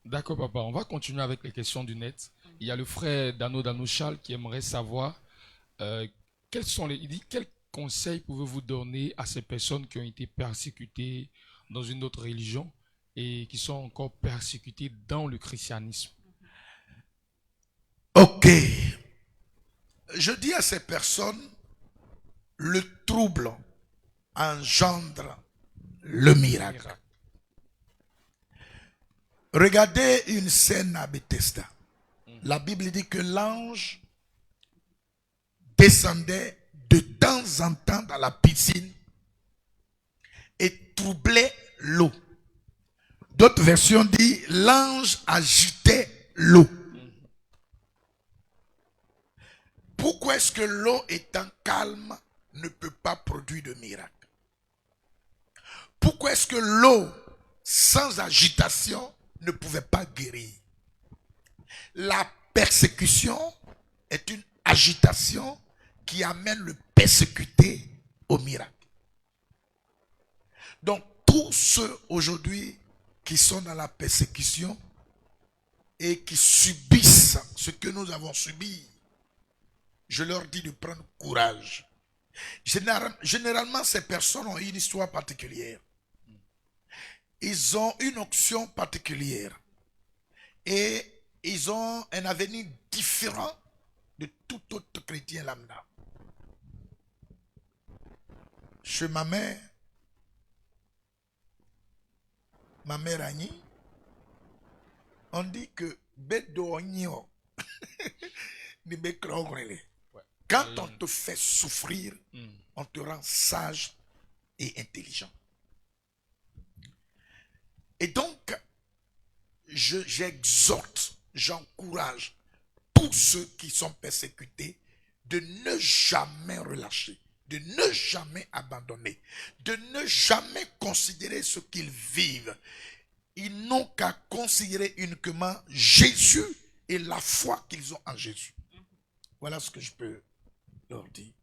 D'accord, papa. On va continuer avec les questions du net. Il y a le frère Dano Charles qui aimerait savoir il dit, quels conseils pouvez-vous donner à ces personnes qui ont été persécutées dans une autre religion et qui sont encore persécutées dans le christianisme? Ok. Je dis à ces personnes, le trouble engendre le miracle. Regardez une scène à Bethesda. La Bible dit que l'ange descendait de temps en temps dans la piscine et troublait l'eau. D'autres versions disent l'ange agitait l'eau. Pourquoi est-ce que l'eau étant calme ne peut pas produire de miracle? Pourquoi est-ce que l'eau sans agitation ne pouvait pas guérir? La persécution est une agitation qui amène le persécuté au miracle. Donc tous ceux aujourd'hui qui sont dans la persécution et qui subissent ce que nous avons subi, je leur dis de prendre courage. Généralement, ces personnes ont une histoire particulière. Ils ont une option particulière. Et ils ont un avenir différent de tout autre chrétien lambda. Chez ma mère Annie, on dit que quand on te fait souffrir, on te rend sage et intelligent. Et donc, j'exhorte, j'encourage tous ceux qui sont persécutés de ne jamais relâcher, de ne jamais abandonner, de ne jamais considérer ce qu'ils vivent. Ils n'ont qu'à considérer uniquement Jésus et la foi qu'ils ont en Jésus. Voilà ce que je peux leur dire.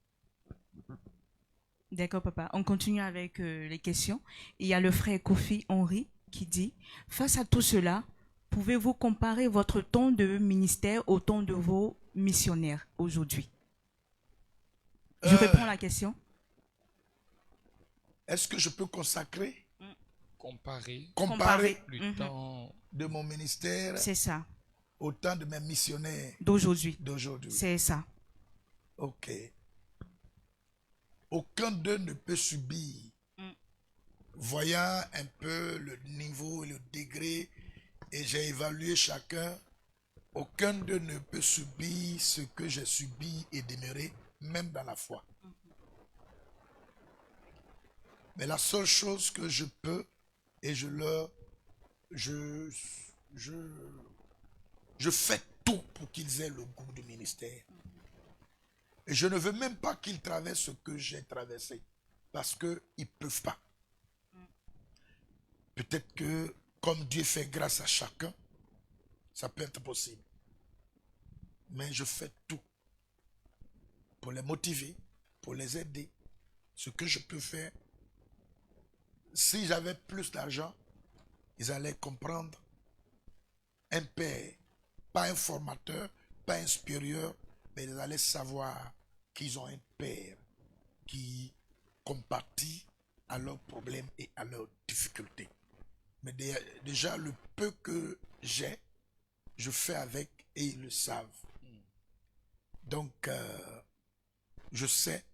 D'accord, papa. On continue avec les questions. Il y a le frère Kofi Henry qui dit, face à tout cela, pouvez-vous comparer votre ton de ministère au ton de vos missionnaires aujourd'hui? Je réponds à la question. Est-ce que je peux consacrer, comparer le temps de mon ministère, c'est ça, au temps de mes missionnaires d'aujourd'hui? C'est ça. Ok. Aucun d'eux ne peut subir. Voyant un peu le niveau et le degré, et j'ai évalué chacun, aucun d'eux ne peut subir ce que j'ai subi et demeurer, même dans la foi. Mais la seule chose que je peux, et je fais tout pour qu'ils aient le goût du ministère. Et je ne veux même pas qu'ils traversent ce que j'ai traversé, parce qu'ils ne peuvent pas. Peut-être que, comme Dieu fait grâce à chacun, ça peut être possible. Mais je fais tout pour les motiver, pour les aider. Ce que je peux faire. Si j'avais plus d'argent, ils allaient comprendre. Un père, pas un formateur, pas un supérieur, mais ils allaient savoir qu'ils ont un père qui compatit à leurs problèmes et à leurs difficultés. Mais déjà, le peu que j'ai, je fais avec et ils le savent. Donc, je sais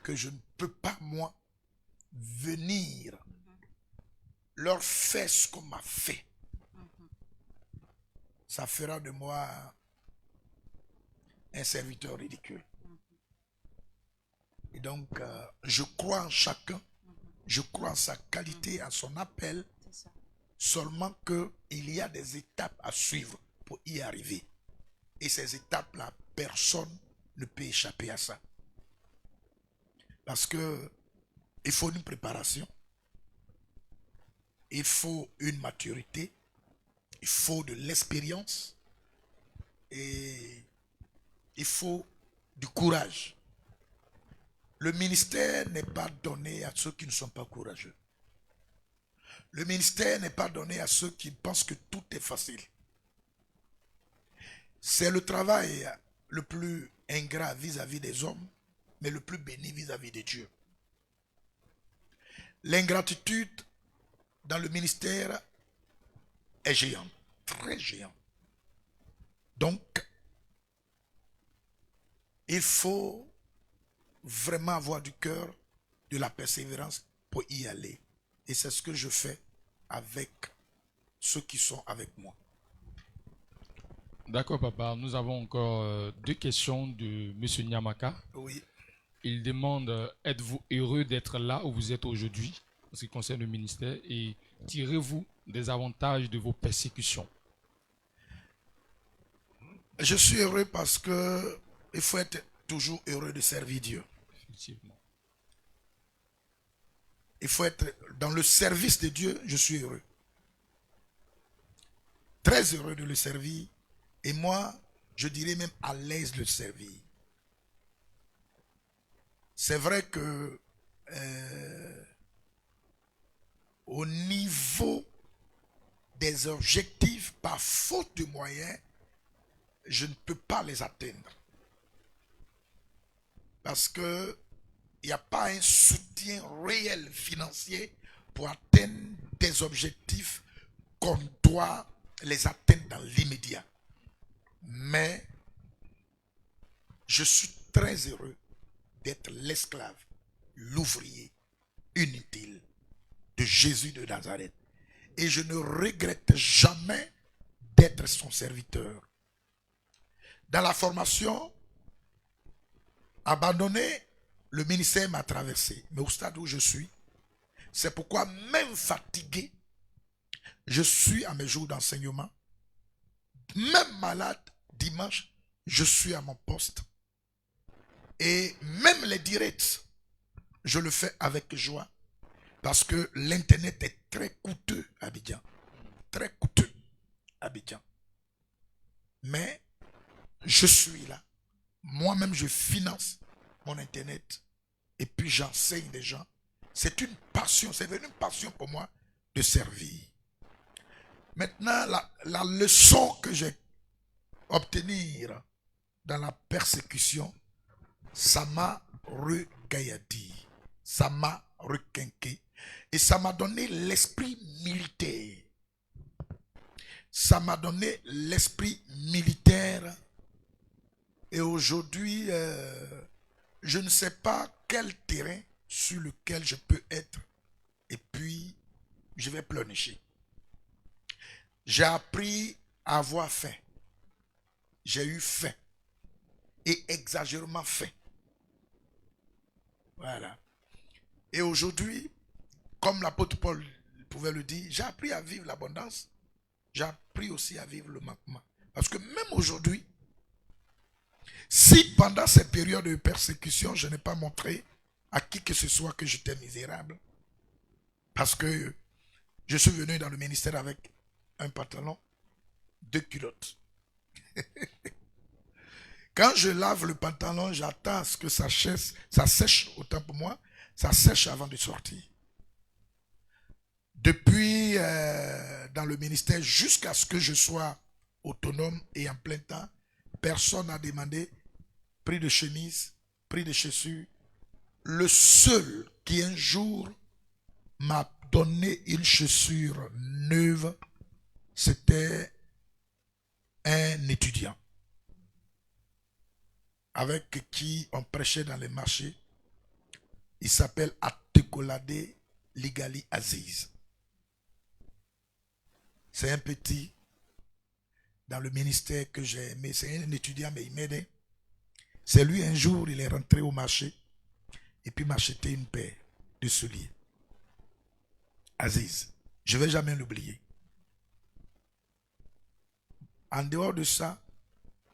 que je ne peux pas, moi, venir leur faire ce qu'on m'a fait. Ça fera de moi un serviteur ridicule. Et donc, je crois en chacun. Je crois en sa qualité, en son appel. Seulement qu'il y a des étapes à suivre pour y arriver. Et ces étapes-là, personne ne peut échapper à ça. Parce que il faut une préparation. Il faut une maturité. Il faut de l'expérience. Et il faut du courage. Le ministère n'est pas donné à ceux qui ne sont pas courageux. Le ministère n'est pas donné à ceux qui pensent que tout est facile. C'est le travail le plus ingrat vis-à-vis des hommes, mais le plus béni vis-à-vis de Dieu. L'ingratitude dans le ministère est géante, très géante. Donc, il faut vraiment avoir du cœur, de la persévérance pour y aller. Et c'est ce que je fais avec ceux qui sont avec moi. D'accord, papa. Nous avons encore deux questions de M. Nyamaka. Oui. Il demande, êtes-vous heureux d'être là où vous êtes aujourd'hui, en ce qui concerne le ministère, et tirez-vous des avantages de vos persécutions? Je suis heureux parce que il faut être toujours heureux de servir Dieu. Effectivement. Il faut être dans le service de Dieu, je suis heureux. Très heureux de le servir. Et moi, je dirais même à l'aise de le servir. C'est vrai que au niveau des objectifs, par faute de moyens, je ne peux pas les atteindre. Parce que il n'y a pas un soutien réel financier pour atteindre des objectifs qu'on doit les atteindre dans l'immédiat. Mais je suis très heureux d'être l'esclave, l'ouvrier inutile de Jésus de Nazareth. Et je ne regrette jamais d'être son serviteur. Dans la formation, abandonné, le ministère m'a traversé. Mais au stade où je suis, c'est pourquoi même fatigué, je suis à mes jours d'enseignement. Même malade, dimanche, je suis à mon poste. Et même les directs, je le fais avec joie. Parce que l'internet est très coûteux à Abidjan. Très coûteux à Abidjan. Mais je suis là. Moi-même, je finance mon internet. Et puis j'enseigne des gens. C'est une passion. C'est devenu une passion pour moi de servir. Maintenant, la leçon que j'ai obtenue dans la persécution, ça m'a regaillardi. Ça m'a requinqué. Et ça m'a donné l'esprit militaire. Ça m'a donné l'esprit militaire. Et aujourd'hui, je ne sais pas quel terrain sur lequel je peux être. Et puis, je vais pleurnicher. J'ai appris à avoir faim. J'ai eu faim. Et exagérément faim. Voilà. Et aujourd'hui, comme l'apôtre Paul pouvait le dire, j'ai appris à vivre l'abondance. J'ai appris aussi à vivre le manquement. Parce que même aujourd'hui, si pendant ces périodes de persécution, je n'ai pas montré à qui que ce soit que j'étais misérable, parce que je suis venu dans le ministère avec un pantalon, 2 culottes. Quand je lave le pantalon, j'attends à ce que ça sèche autant pour moi, ça sèche avant de sortir. Depuis dans le ministère, jusqu'à ce que je sois autonome et en plein temps, personne n'a demandé prix de chemise, prix de chaussures. Le seul qui un jour m'a donné une chaussure neuve, c'était un étudiant avec qui on prêchait dans les marchés. Il s'appelle Atekolade Ligali Aziz. C'est un petit dans le ministère que j'ai aimé. C'est un étudiant, mais il m'aidait. C'est lui, un jour, il est rentré au marché et puis m'a acheté une paire de souliers. Aziz, je ne vais jamais l'oublier. En dehors de ça,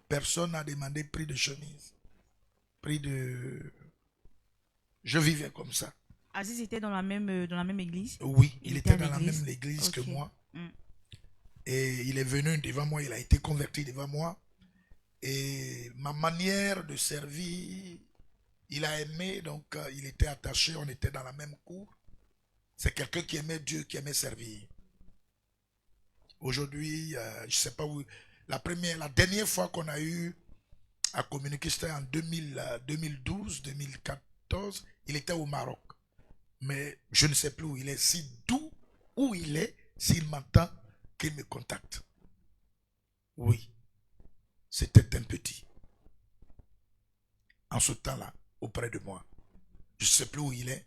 personne n'a demandé prix de chemise, prix de... Je vivais comme ça. Aziz était dans la même église? Oui, il était dans la même église que Ok. moi. Et il est venu devant moi, il a été converti devant moi. Et ma manière de servir, il a aimé, donc il était attaché, on était dans la même cour. C'est quelqu'un qui aimait Dieu, qui aimait servir. Aujourd'hui, je ne sais pas où, la dernière fois qu'on a eu à communiquer, c'était en 2012, 2014, il était au Maroc. Mais je ne sais plus où il est. Si d'où où il est, s'il m'entend, qu'il me contacte. Oui, c'était un petit. En ce temps-là, auprès de moi. Je ne sais plus où il est.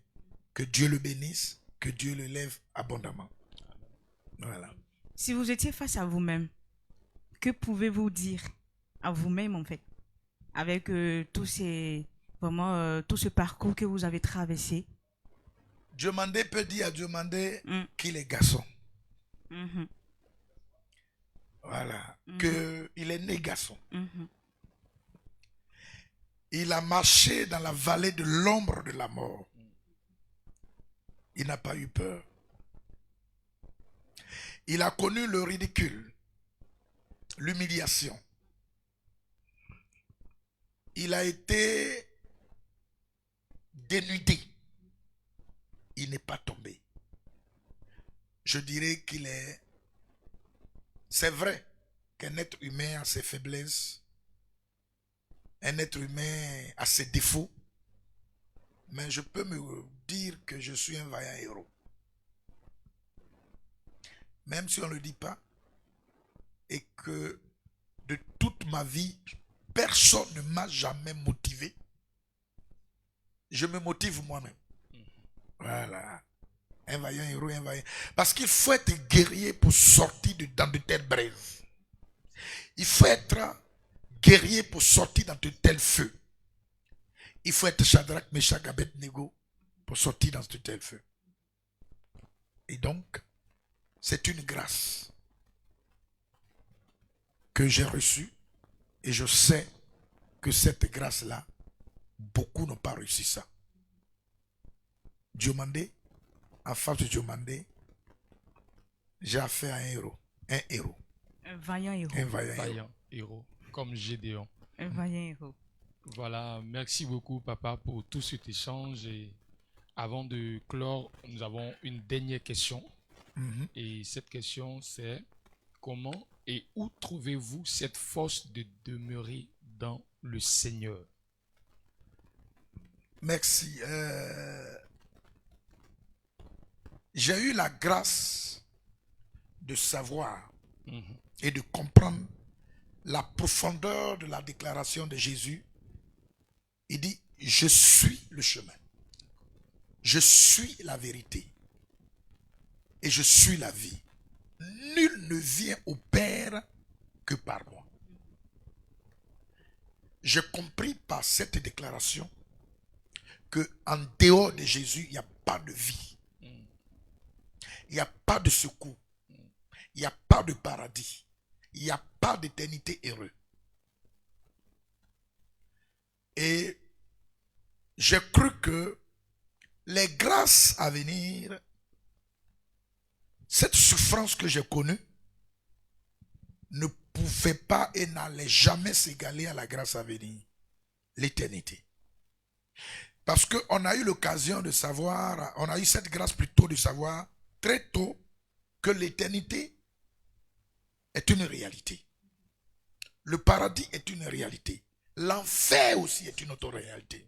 Que Dieu le bénisse, que Dieu le lève abondamment. Voilà. Si vous étiez face à vous-même, que pouvez-vous dire à vous-même en fait, avec tout ce parcours que vous avez traversé? Diomandé peut dire à Diomandé qu'il est garçon. Voilà. Qu'il est né garçon. Il a marché dans la vallée de l'ombre de la mort. Il n'a pas eu peur. Il a connu le ridicule, l'humiliation. Il a été dénudé. Il n'est pas tombé. Je dirais qu'il est... C'est vrai qu'un être humain a ses faiblesses, un être humain a ses défauts, mais je peux me dire que je suis un vaillant héros. Même si on ne le dit pas, et que de toute ma vie, personne ne m'a jamais motivé. Je me motive moi-même. Voilà. Un vaillant héros, un vaillant. Parce qu'il faut être guerrier pour sortir dans de telles brèves. Il faut être guerrier pour sortir dans de tels feux. Il faut être Shadrach, Meshach, Abednego pour sortir dans de tels feux. Et donc, c'est une grâce que j'ai reçue et je sais que cette grâce-là, beaucoup n'ont pas réussi ça. Diomandé, en face de Diomandé, j'ai affaire à un héros. Un héros. Un vaillant héros. Un vaillant héros. Comme Gédéon. Un vaillant héros. Voilà, merci beaucoup papa pour tout cet échange. Et avant de clore, nous avons une dernière question. Et cette question, c'est comment et où trouvez-vous cette force de demeurer dans le Seigneur? Merci. J'ai eu la grâce de savoir et de comprendre la profondeur de la déclaration de Jésus. Il dit, je suis le chemin. Je suis la vérité. Et je suis la vie. Nul ne vient au Père que par moi. J'ai compris par cette déclaration que en dehors de Jésus, il n'y a pas de vie. Il n'y a pas de secours. Il n'y a pas de paradis. Il n'y a pas d'éternité heureuse. Et j'ai cru que les grâces à venir, cette souffrance que j'ai connue, ne pouvait pas et n'allait jamais s'égaler à la grâce à venir, l'éternité. Parce qu'on a eu l'occasion de savoir, on a eu cette grâce plutôt de savoir très tôt que l'éternité est une réalité. Le paradis est une réalité. L'enfer aussi est une autre réalité.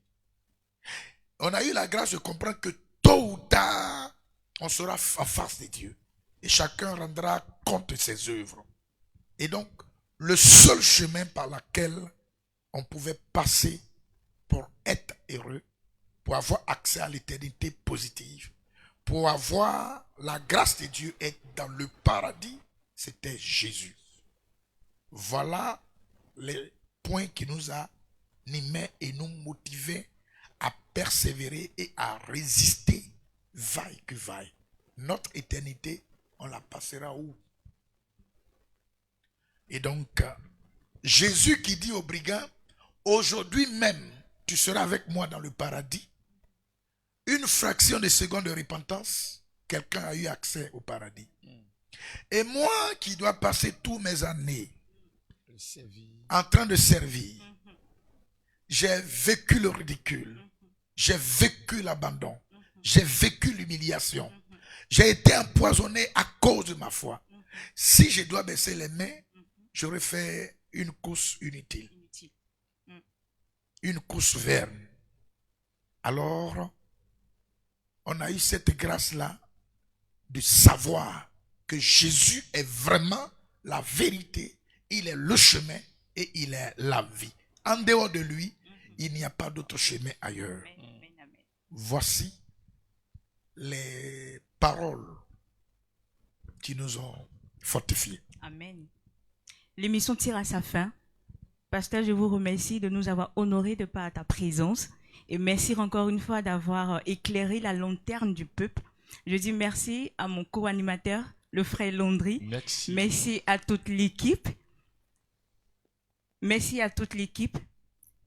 On a eu la grâce de comprendre que tôt ou tard, on sera en face de Dieu. Et chacun rendra compte de ses œuvres. Et donc, le seul chemin par lequel on pouvait passer pour être heureux, pour avoir accès à l'éternité positive, pour avoir la grâce de Dieu, être dans le paradis, c'était Jésus. Voilà les points qui nous animaient et nous motivaient à persévérer et à résister, vaille que vaille. Notre éternité, on la passera où? Et donc, Jésus qui dit aux brigands, aujourd'hui même, tu seras avec moi dans le paradis. Une fraction de seconde de repentance, quelqu'un a eu accès au paradis. Et moi qui dois passer toutes mes années en train de servir. J'ai vécu le ridicule. J'ai vécu l'abandon. J'ai vécu l'humiliation. J'ai été empoisonné à cause de ma foi. Si je dois baisser les mains, j'aurais fait une course inutile. Une course vaine. Alors, on a eu cette grâce-là de savoir que Jésus est vraiment la vérité, il est le chemin et il est la vie. En dehors de lui, il n'y a pas d'autre chemin ailleurs. Voici les paroles qui nous ont fortifiés. Amen. L'émission tire à sa fin. Pasteur, je vous remercie de nous avoir honorés de par ta présence. Et merci encore une fois d'avoir éclairé la lanterne du peuple. Je dis merci à mon co-animateur, le frère Landry. Merci. Merci à toute l'équipe. Merci à toute l'équipe.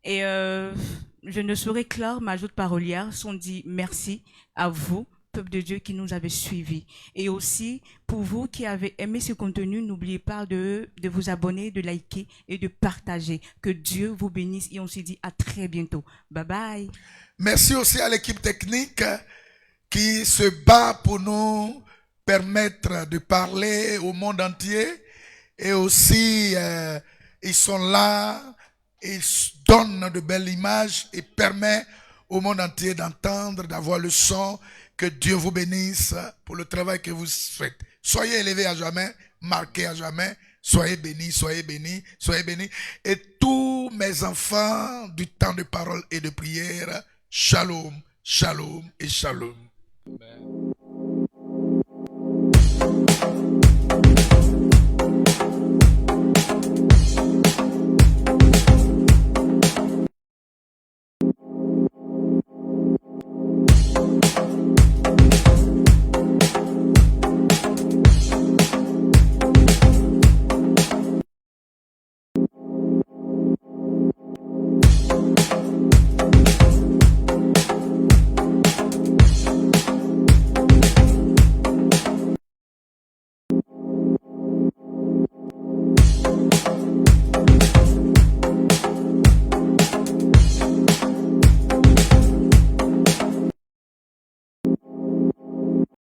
Et je ne saurais clore ma joute parolière sans dire merci à vous, peuple de Dieu qui nous avez suivis. Et aussi, pour vous qui avez aimé ce contenu, n'oubliez pas de vous abonner, de liker et de partager. Que Dieu vous bénisse et on se dit à très bientôt. Bye bye. Merci aussi à l'équipe technique qui se bat pour nous permettre de parler au monde entier. Et aussi, ils sont là, ils donnent de belles images et permettent au monde entier d'entendre, d'avoir le son. Que Dieu vous bénisse pour le travail que vous faites. Soyez élevés à jamais, marqués à jamais. Soyez bénis, soyez bénis, soyez bénis. Et tous mes enfants du temps de parole et de prière, shalom, shalom et shalom. Amen.